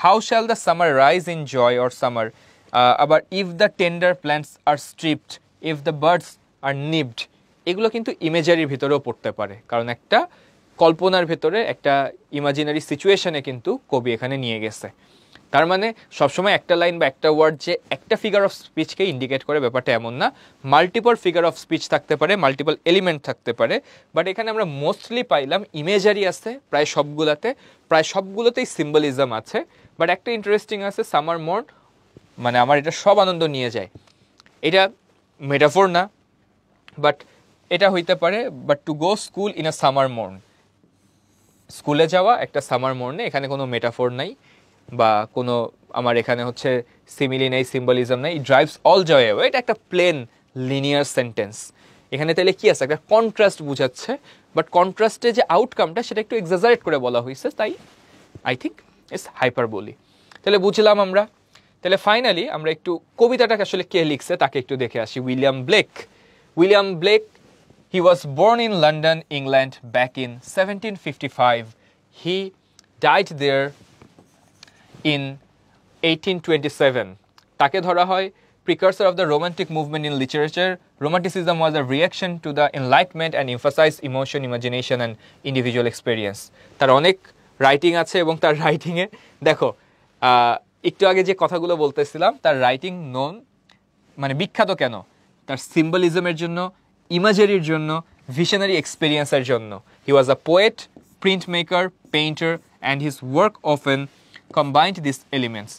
S1: how shall the summer rise in joy or summer, আবার if the tender plants are stripped, if the birds are nipped, এগুলো কিন্তু ইমেজারির ভিতরেও পড়তে পারে, কারণ একটা কল্পনার ভেতরে একটা ইমাজিনারি সিচুয়েশনে কিন্তু কবি এখানে নিয়ে গেছে। তার মানে সবসময় একটা লাইন বা একটা ওয়ার্ড যে একটা ফিগার অফ স্পিচকে ইন্ডিকেট করে ব্যাপারটা এমন না, মাল্টিপল ফিগার অফ স্পিচ থাকতে পারে, মাল্টিপল এলিমেন্ট থাকতে পারে। বাট এখানে আমরা মোস্টলি পাইলাম ইমেজারি আছে প্রায় সবগুলোতে, প্রায় সবগুলোতেই সিম্বলিজম আছে। বাট একটা ইন্টারেস্টিং আছে সামার মর্ন, মানে আমার এটা সব আনন্দ নিয়ে যায়, এটা মেটাফোর না, বাট এটা হইতে পারে। But to go school in a summer mourn, স্কুলে যাওয়া একটা সামার মর্নে, এখানে কোনো মেটাফোর নাই বা কোনো আমার এখানে হচ্ছে সিমিলি নেই, সিম্বলিজম নেই। ড্রাইভস অল জয় অ্যাওয়ে, এটা একটা প্লেন লিনিয়ার সেন্টেন্স। এখানে তাহলে কি আছে, একটা কন্ট্রাস্ট বুঝাচ্ছে, বাট কন্ট্রাস্টে যে আউটকামটা সেটা একটু এক্সাজারেট করে বলা হয়েছে, তাই আই থিঙ্ক ইটস হাইপারবোলি। তাহলে বুঝলাম আমরা। তাহলে ফাইনালি আমরা একটু কবিতাটাকে আসলে কে লিখছে তাকে একটু দেখে আসি। William Blake. William Blake, he was born in London, England back in 1755. He died there in 1827. তাকে ধরা হয় precursor of the romantic movement in literature. Romanticism was a reaction to the enlightenment and emphasized emotion, imagination and individual experience. তার অনেক রাইটিং আছে এবং তার রাইটিংয়ে দেখো একটু আগে যে কথাগুলো বলতেছিলাম, তার রাইটিং নোন মানে বিখ্যাত কেন, তার সিম্বলিজমের জন্য, ইমাজারির জন্য, ভিশনারি এক্সপিরিয়েন্সের জন্য। He was a poet, printmaker, painter and his work often combined this elements.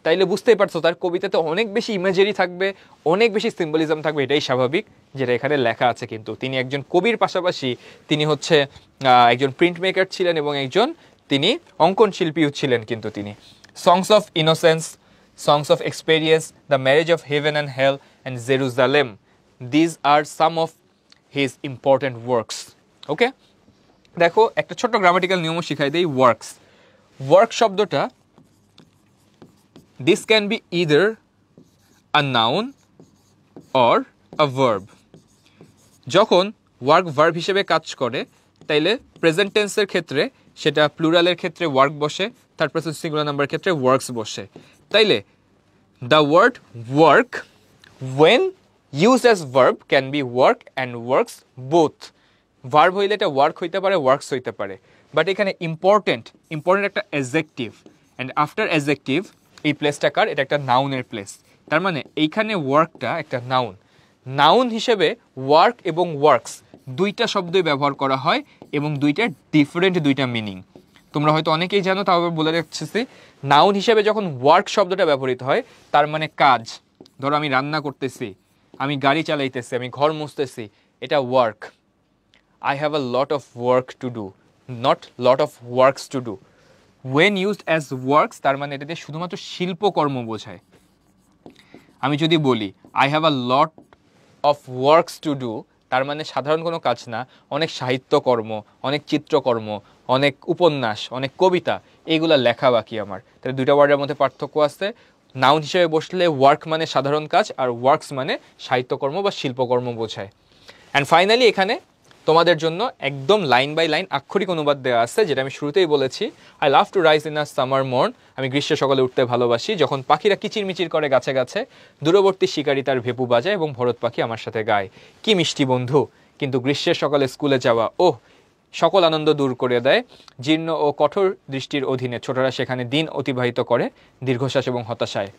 S1: তাইলে বুঝতেই পারছো তার কবিতাতে অনেক বেশি ইমেজারি থাকবে, অনেক বেশি সিম্বলিজম থাকবে, এটাই স্বাভাবিক যেটা এখানে লেখা আছে। কিন্তু তিনি একজন কবির পাশাপাশি তিনি হচ্ছে একজন প্রিন্ট মেকার ছিলেন এবং একজন তিনি অঙ্কন শিল্পীও ছিলেন। কিন্তু তিনি songs of innocence, songs of experience, the marriage of heaven and hell and Jerusalem, these are some of his important works. Okay, দেখো একটা ছোট্ট গ্রামাটিক্যাল নিয়মও শিখাই দেই। ওয়ার্কস, ওয়ার্ক শব্দটা this can be either a noun or a verb. যখন ওয়ার্ক ভার্ব হিসেবে কাজ করে তাইলে প্রেজেন্ট টেন্সের ক্ষেত্রে সেটা প্লুরালের ক্ষেত্রে ওয়ার্ক বসে, থার্ড পারসন সিঙ্গুলার নাম্বারের ক্ষেত্রে ওয়ার্কস বসে। তাইলে the word work when used as verb can be work and works both. Verb হইলে এটা ওয়ার্ক হইতে পারে, ওয়ার্কস হইতে পারে। বাট এখানে ইম্পর্টেন্ট একটা অ্যাডজেক্টিভ, অ্যান্ড আফটার অ্যাডজেক্টিভ এই প্লেসটা কার, এটা একটা নাউনের প্লেস। তার মানে এইখানে ওয়ার্কটা একটা নাউন। নাউন হিসেবে ওয়ার্ক এবং ওয়ার্কস দুইটা শব্দই ব্যবহার করা হয় এবং দুইটা ডিফারেন্ট দুইটা মিনিং। তোমরা হয়তো অনেকেই জানো, তাও বলে রাখছি, নাউন হিসেবে যখন ওয়ার্ক শব্দটা ব্যবহৃত হয় তার মানে কাজ। ধরো আমি রান্না করতেছি, আমি গাড়ি চালাইতেছি, আমি ঘর মুছতেছি, এটা work. I have a lot of work to do, not lot of works to do. When used as works তার মানে এটাতে শুধুমাত্র শিল্পকর্ম বোঝায়। আমি যদি বলি I have a lot of works to do, তার মানে সাধারণ কোনো কাজ না, অনেক সাহিত্যকর্ম, অনেক চিত্রকর্ম, অনেক উপন্যাস, অনেক কবিতা, এইগুলা লেখা বাকি আমার। তাহলে দুইটা ওয়ার্ডের মধ্যে পার্থক্য আছে। নাউন হিসেবে বসলে ওয়ার্ক মানে সাধারণ কাজ, আর ওয়ার্কস মানে সাহিত্যকর্ম বা শিল্পকর্ম বোঝায়। অ্যান্ড ফাইনালি এখানে তোমাদের জন্য একদম লাইন বাই লাইন আক্ষরিক অনুবাদ দেওয়া আছে, যেটা আমি শুরুতেই বলেছি। I love to rise in a summer mourn, আমি গ্রীষ্মের সকালে উঠতে ভালোবাসি, যখন পাখিরা কিচিরমিচির করে গাছে গাছে, দূরবর্তী শিকারী তার ভেপু বাজায় এবং ভরত পাখি আমার সাথে গায়। কি মিষ্টি বন্ধু, কিন্তু গ্রীষ্মের সকালে স্কুলে যাওয়া ওহ সকল আনন্দ দূর করে দেয়। জীর্ণ ও কঠোর দৃষ্টির অধীনে ছোটরা সেখানে দিন অতিবাহিত করে দীর্ঘশ্বাস এবং হতাশায়।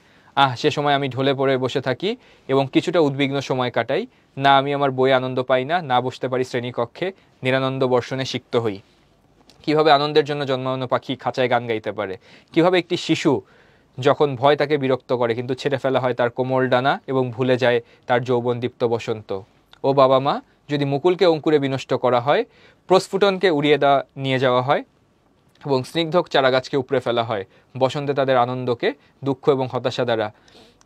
S1: সে সময় আমি ঢলে পড়ে বসে থাকি এবং কিছুটা উদ্বিগ্ন সময় কাটাই। না আমি আমার বইয়ে আনন্দ পাই না, না বসতে পারি শ্রেণীকক্ষে, নিরানন্দ বর্ষণে সিক্ত হই। কিভাবে আনন্দের জন্য জন্মানো পাখি খাঁচায় গান গাইতে পারে, কিভাবে একটি শিশু যখন ভয় তাকে বিরক্ত করে কিন্তু ছেড়ে ফেলা হয় তার কোমল ডানা এবং ভুলে যায় তার যৌবনদীপ্ত বসন্ত। ও বাবা মা, যদি মুকুলকে অঙ্কুরে বিনষ্ট করা হয়, প্রস্ফুটনকে উড়িয়ে নিয়ে যাওয়া হয় এবং স্নিগ্ধ চারাগাছকে উপড়ে ফেলা হয় বসন্তে তাদের আনন্দকে দুঃখ এবং হতাশা দ্বারা,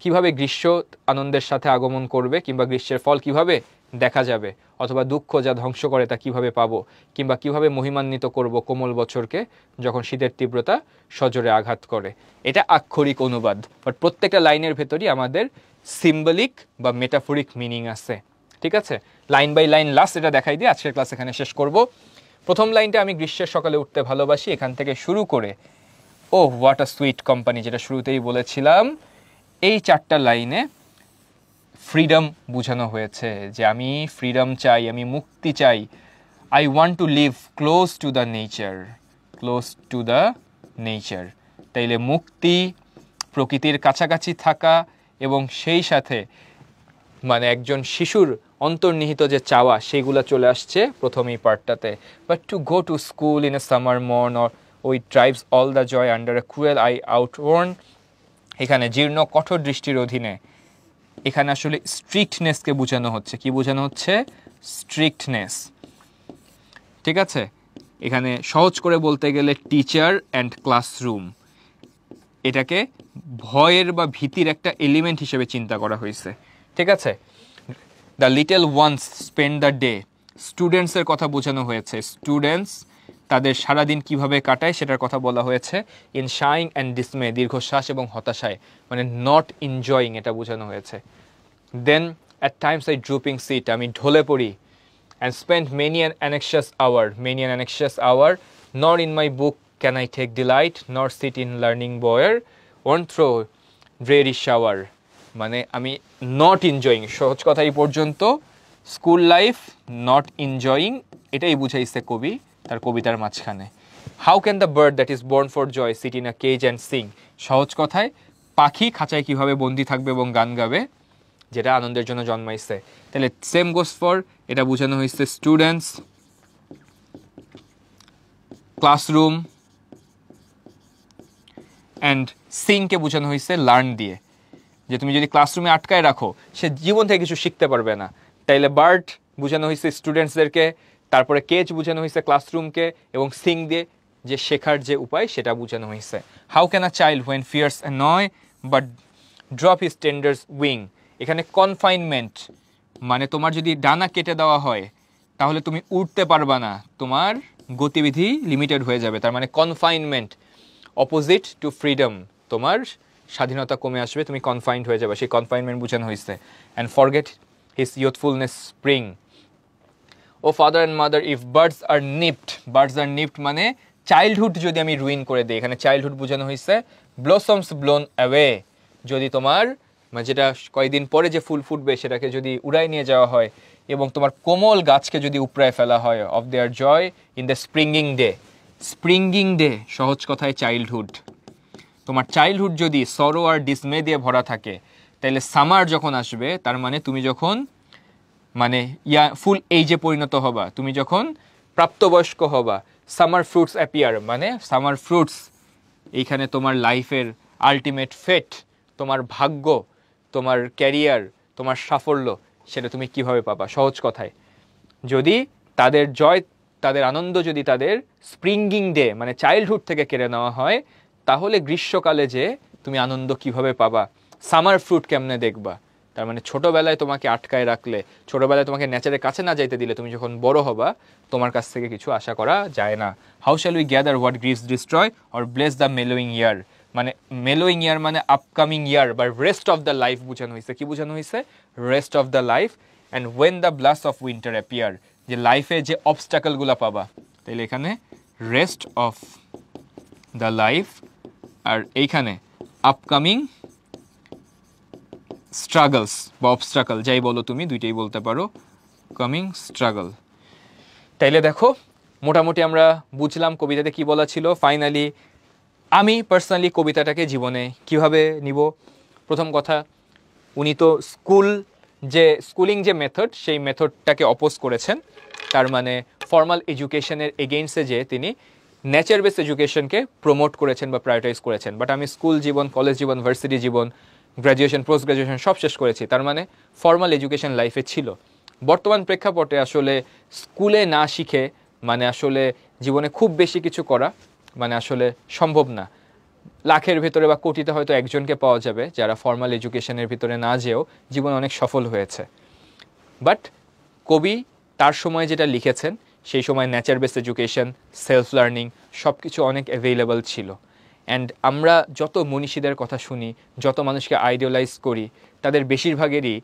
S1: কিভাবে গ্রীষ্ম আনন্দের সাথে আগমন করবে, কিংবা গ্রীষ্মের ফল কিভাবে দেখা যাবে, অথবা দুঃখ যা ধ্বংস করে তা কিভাবে পাবো, কিংবা কিভাবে মহিমান্বিত করব কোমল বছরকে যখন শীতের তীব্রতা সজোরে আঘাত করে। এটা আক্ষরিক অনুবাদ, বাট প্রত্যেকটা লাইনের ভেতরই আমাদের সিম্বলিক বা মেটাফরিক মিনিং আছে। ঠিক আছে, লাইন বাই লাইন লাস্ট এটা দেখাই দিয়ে আজকের ক্লাস এখানে শেষ করব। প্রথম লাইনটা আমি গ্রীষ্মের সকালে উঠতে ভালোবাসি, এখান থেকে শুরু করে ও হোয়াট আ সুইট কোম্পানি, যেটা শুরুতেই বলেছিলাম, এই 4টা লাইনে ফ্রিডম বোঝানো হয়েছে যে আমি ফ্রিডম চাই, আমি মুক্তি চাই। I want to live close to the nature, close to the nature. তাইলে মুক্তি, প্রকৃতির কাছাকাছি থাকা এবং সেই সাথে মানে একজন শিশুর অন্তর্নিহিত যে চাওয়া সেগুলো চলে আসছে প্রথম এই পার্টটাতে। But to go to school in a summer morn or ওই drives all the joy under a cruel eye outworn, এখানে জীর্ণ কঠোর দৃষ্টির অধীনে, এখানে আসলে স্ট্রিক্টনেসকে বোঝানো হচ্ছে। কি বোঝানো হচ্ছে? স্ট্রিক্টনেস। ঠিক আছে, এখানে সহজ করে বলতে গেলে টিচার অ্যান্ড ক্লাসরুম, এটাকে ভয়ের বা ভীতির একটা এলিমেন্ট হিসেবে চিন্তা করা হয়েছে। ঠিক আছে, the little ones spend the day, স্টুডেন্টসের কথা বোঝানো হয়েছে। স্টুডেন্টস তাদের সারাদিন কিভাবে কাটায় সেটার কথা বলা হয়েছে। ইন শাইং অ্যান্ড ডিসমে, দীর্ঘশ্বাস এবং হতাশায়, মানে নট এনজয়িং এটা বোঝানো হয়েছে। Then at times I drooping sit, আমি ঢলে পড়ি। And spend many an anxious hour, many an anxious hour, nor in my book can I take delight, nor sit in learning bower, worn through dreary shower. মানে আমি নট এনজয়িং, সহজ কথা এই পর্যন্ত স্কুল লাইফ নট এনজয়িং এটাই বুঝাইছে কবি তার কবিতার মাঝখানে। How can the bird that is born for joy sit in a cage and sing, সহজ কথায় পাখি খাঁচায় কিভাবে বন্দি থাকবে এবং গান গাবে, যেটা আনন্দের জন্য জন্মাইছে। তাহলে সেম গোস ফর, এটা বোঝানো হয়েছে স্টুডেন্টস, ক্লাসরুম অ্যান্ড সিংকে বোঝানো হয়েছে লার্ন দিয়ে, যে তুমি যদি ক্লাসরুমে আটকায় রাখো সে জীবন থেকে কিছু শিখতে পারবে না। তাইলে বার্ড বোঝানো হয়েছে স্টুডেন্টসদেরকে, তারপরে কেজ বোঝানো হয়েছে ক্লাসরুমকে, এবং সিং দিয়ে যে শেখার যে উপায় সেটা বোঝানো হয়েছে। How can a child when fears annoy but drop his tenders wing, এখানে কনফাইনমেন্ট মানে তোমার যদি ডানা কেটে দেওয়া হয় তাহলে তুমি উঠতে পারবা না, তোমার গতিবিধি লিমিটেড হয়ে যাবে। তার মানে কনফাইনমেন্ট অপোজিট টু ফ্রিডম, তোমার স্বাধীনতা কমে আসবে, তুমি কনফাইন্ড হয়ে যাবে, সেই কনফাইনমেন্ট বোঝানো হয়েছে। And forget his youthfulness spring, O father and mother if birds are nipped, birds are nipped মানে চাইল্ডহুড যদি আমি রুইন করে দিই, এখানে চাইল্ডহুড বোঝানো হয়েছে। ব্লসমস ব্লোন অ্যাওয়ে, যদি তোমার মানে যেটা কয়েকদিন পরে যে ফুল ফুটবে সেটাকে যদি উড়াই নিয়ে যাওয়া হয় এবং তোমার কোমল গাছকে যদি উপড়ায় ফেলা হয়, of their joy in the springing day, springing day সহজ কথায় চাইল্ডহুড। তোমার চাইল্ডহুড যদি সরো আর ডিসমে দিয়ে ভরা থাকে, তাহলে সামার যখন আসবে তার মানে তুমি যখন মানে ফুল এইজে পরিণত হবা, তুমি যখন প্রাপ্তবয়স্ক হবা। সামার ফ্রুটস অ্যাপিয়ার মানে সামার ফ্রুটস, এইখানে তোমার লাইফের আলটিমেট ফেট, তোমার ভাগ্য, তোমার ক্যারিয়ার, তোমার সাফল্য, সেটা তুমি কিভাবে পাবা। সহজ কথায় যদি তাদের জয়, তাদের আনন্দ যদি তাদের স্প্রিঙ্গিং ডে মানে চাইল্ডহুড থেকে কেড়ে নেওয়া হয়, তাহলে গ্রীষ্মকালে যে তুমি আনন্দ কিভাবে পাবা, সামার ফ্রুট কেমনে দেখবা। তার মানে ছোটোবেলায় তোমাকে আটকায় রাখলে, ছোটোবেলায় তোমাকে নেচারের কাছে না যাইতে দিলে, তুমি যখন বড় হবা তোমার কাছ থেকে কিছু আশা করা যায় না। How shall we gather what griefs destroy or bless the mellowing year, মানে মেলোইং ইয়ার মানে আপকামিং ইয়ার বা রেস্ট অফ দ্য লাইফ বোঝানো হয়েছে। কি বোঝানো হয়েছে? Rest of the life. And when the blast of winter appear, যে লাইফে যে অবস্টাকলগুলো পাবা, তাইলে এখানে রেস্ট অফ দ্য লাইফ, আর এইখানে আপকামিং স্ট্রাগলস বা অবস্ট্রাকল, যাই বলো তুমি, দুইটাই বলতে পারো, কামিং স্ট্রাগল। তাইলে দেখো মোটামুটি আমরা বুঝলাম কবিতাতে কি বলা ছিল। ফাইনালি আমি পার্সোনালি কবিতাটাকে জীবনে কিভাবে নিব। প্রথম কথা, উনি তো স্কুলিং যে মেথড, সেই মেথডটাকে অপোজ করেছেন। তার মানে ফর্মাল এডুকেশনের এগেইনস্টে যে তিনি নেচার বেসড এডুকেশনকে প্রমোট করেছেন বা প্রায়োরিটাইজ করেছেন। বাট আমি স্কুল জীবন, কলেজ জীবন, ভার্সিটি জীবন, গ্র্যাজুয়েশন, পোস্ট গ্র্যাজুয়েশন সব শেষ করেছি, তার মানে ফর্মাল এডুকেশন লাইফে ছিল। বর্তমান প্রেক্ষাপটে আসলে স্কুলে না শিখে মানে আসলে জীবনে খুব বেশি কিছু করা মানে আসলে সম্ভব না। লাখের ভিতরে বা কোটিতে হয়তো একজনকে পাওয়া যাবে যারা ফর্মাল এডুকেশনের ভিতরে না যেও জীবনে অনেক সফল হয়েছে। বাট কবি তার সময় যেটা লিখেছেন, সেই সময় nature based education, self learning সব কিছু অনেক অ্যাভেইলেবল ছিল। অ্যান্ড আমরা যত মনীষীদের কথা শুনি, যত মানুষকে আইডিয়ালাইজ করি, তাদের বেশিরভাগেরই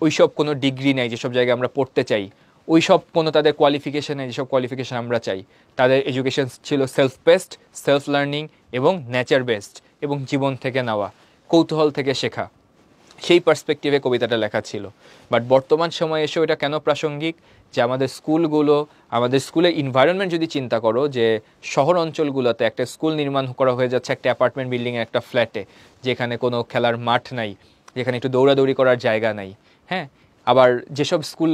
S1: ওইসব কোনো ডিগ্রি নেই যেসব জায়গায় আমরা পড়তে চাই, ওইসব কোনো তাদের কোয়ালিফিকেশান নেই যেসব কোয়ালিফিকেশান আমরা চাই। তাদের এডুকেশন ছিল সেলফ বেসড, সেলফ লার্নিং এবং নেচার বেসড, এবং জীবন থেকে নেওয়া, কৌতূহল থেকে শেখা। সেই পার্সপেক্টিভে কবিতাটা লেখা ছিল। বাট বর্তমান সময়ে এসেও এটা কেন প্রাসঙ্গিক যে আমাদের স্কুলগুলো, আমাদের স্কুলের এনভায়রনমেন্ট যদি চিন্তা করো, যে শহর অঞ্চলগুলোতে একটা স্কুল নির্মাণ করা হয়ে যাচ্ছে একটা অ্যাপার্টমেন্ট বিল্ডিংয়ের একটা ফ্ল্যাটে, যেখানে কোনো খেলার মাঠ নাই, যেখানে একটু দৌড়াদৌড়ি করার জায়গা নাই। হ্যাঁ, আবার যেসব স্কুল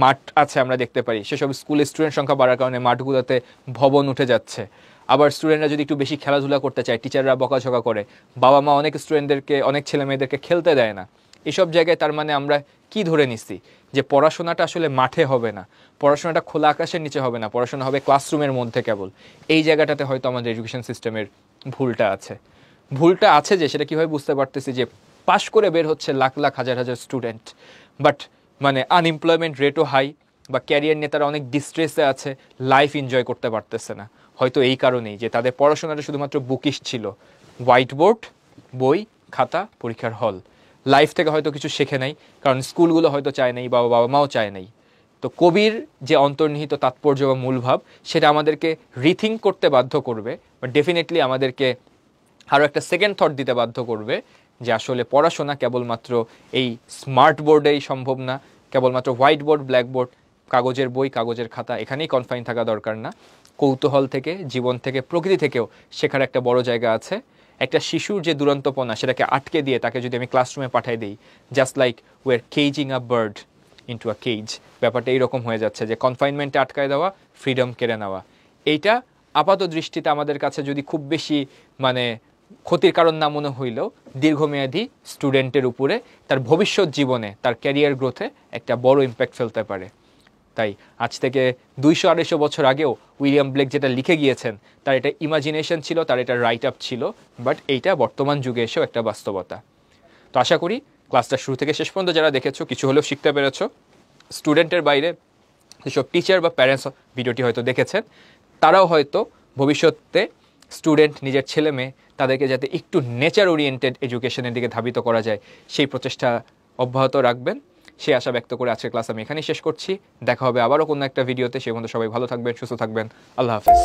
S1: মাঠ আছে আমরা দেখতে পারি, সেসব স্কুলের স্টুডেন্ট সংখ্যা বাড়ার কারণে মাঠগুলোতে ভবন উঠে যাচ্ছে। আবার স্টুডেন্টরা যদি একটু বেশি খেলাধুলা করতে চায়, টিচাররা বকাঝকা করে, বাবা মা অনেক স্টুডেন্টদেরকে, অনেক ছেলে মেয়েদেরকে খেলতে দেয় না। এসব জায়গায় তার মানে আমরা কি ধরে নিচ্ছি? যে পড়াশোনাটা আসলে মাঠে হবে না, পড়াশোনাটা খোলা আকাশের নিচে হবে না, পড়াশোনা হবে ক্লাসরুমের মধ্যে কেবল। এই জায়গাটাতে হয়তো আমাদের এডুকেশন সিস্টেমের ভুলটা আছে। যে সেটা কীভাবে বুঝতে পারতেছি, যে পাশ করে বের হচ্ছে লাখ লাখ হাজার হাজার স্টুডেন্ট, বাট মানে আনএমপ্লয়মেন্ট রেটও হাই, বা ক্যারিয়ার নিয়ে তারা অনেক ডিস্ট্রেসে আছে, লাইফ এনজয় করতে পারতেছে না। হয়তো এই কারণেই যে তাদের পড়াশোনাটা শুধুমাত্র বুকিশ ছিল, হোয়াইট বোর্ড, বই, খাতা, পরীক্ষার হল। লাইফ থেকে হয়তো কিছু শেখে নাই, কারণ স্কুলগুলো হয়তো চায় নাই, বাবা মাও চায় নাই। তো কবির যে অন্তর্নিহিত তাৎপর্য বা মূলভাব, সেটা আমাদেরকে রিথিঙ্ক করতে বাধ্য করবে, বা ডেফিনেটলি আমাদেরকে আরও একটা সেকেন্ড থট দিতে বাধ্য করবে যে আসলে পড়াশোনা কেবলমাত্র এই স্মার্ট বোর্ডেই সম্ভব না, কেবলমাত্র হোয়াইট বোর্ড, ব্ল্যাক বোর্ড, কাগজের বই, কাগজের খাতা, এখানেই কনফাইন থাকা দরকার না। কৌতূহল থেকে, জীবন থেকে, প্রকৃতি থেকেও শেখার একটা বড় জায়গা আছে। একটা শিশুর যে দুরন্তপনা, সেটাকে আটকে দিয়ে তাকে যদি আমি ক্লাসরুমে পাঠিয়ে দিই, just like we are caging a bird into a cage, ব্যাপারটা এইরকম হয়ে যাচ্ছে যে কনফাইনমেন্টে আটকায় দেওয়া, ফ্রিডম কেড়ে নেওয়া। এইটা আপাত দৃষ্টিতে আমাদের কাছে যদি খুব বেশি মানে ক্ষতির কারণ না মনে হইলেও, দীর্ঘমেয়াদী স্টুডেন্টের উপরে, তার ভবিষ্যৎ জীবনে, তার ক্যারিয়ার গ্রোথে একটা বড় ইম্প্যাক্ট ফেলতে পারে। তাই আজ থেকে 200-250 বছর আগেও উইলিয়াম ব্লেক যেটা লিখে গিয়েছেন, তার এটা ইমাজিনেশন ছিল, তার এটা রাইট আপ ছিল, বাট এইটা বর্তমান যুগে এসেও একটা বাস্তবতা। তো আশা করি ক্লাসটা শুরু থেকে শেষ পর্যন্ত যারা দেখেছো, কিছু হলেও শিখতে পেরেছো। স্টুডেন্টের বাইরে যেসব টিচার বা প্যারেন্টস ভিডিওটি হয়তো দেখেছেন, তারাও হয়তো ভবিষ্যতে স্টুডেন্ট, নিজের ছেলে মেয়ে, তাদেরকে যাতে একটু নেচার ওরিয়েন্টেড এডুকেশনের দিকে ধাবিত করা যায়, সেই প্রচেষ্টা অব্যাহত রাখবেন, সে আশা ব্যক্ত করে আজকের ক্লাস আমি এখানেই শেষ করছি। দেখা হবে আবারও কোনো একটা ভিডিওতে। সে পর্যন্ত সবাই ভালো থাকবেন, সুস্থ থাকবেন। আল্লাহ হাফেজ।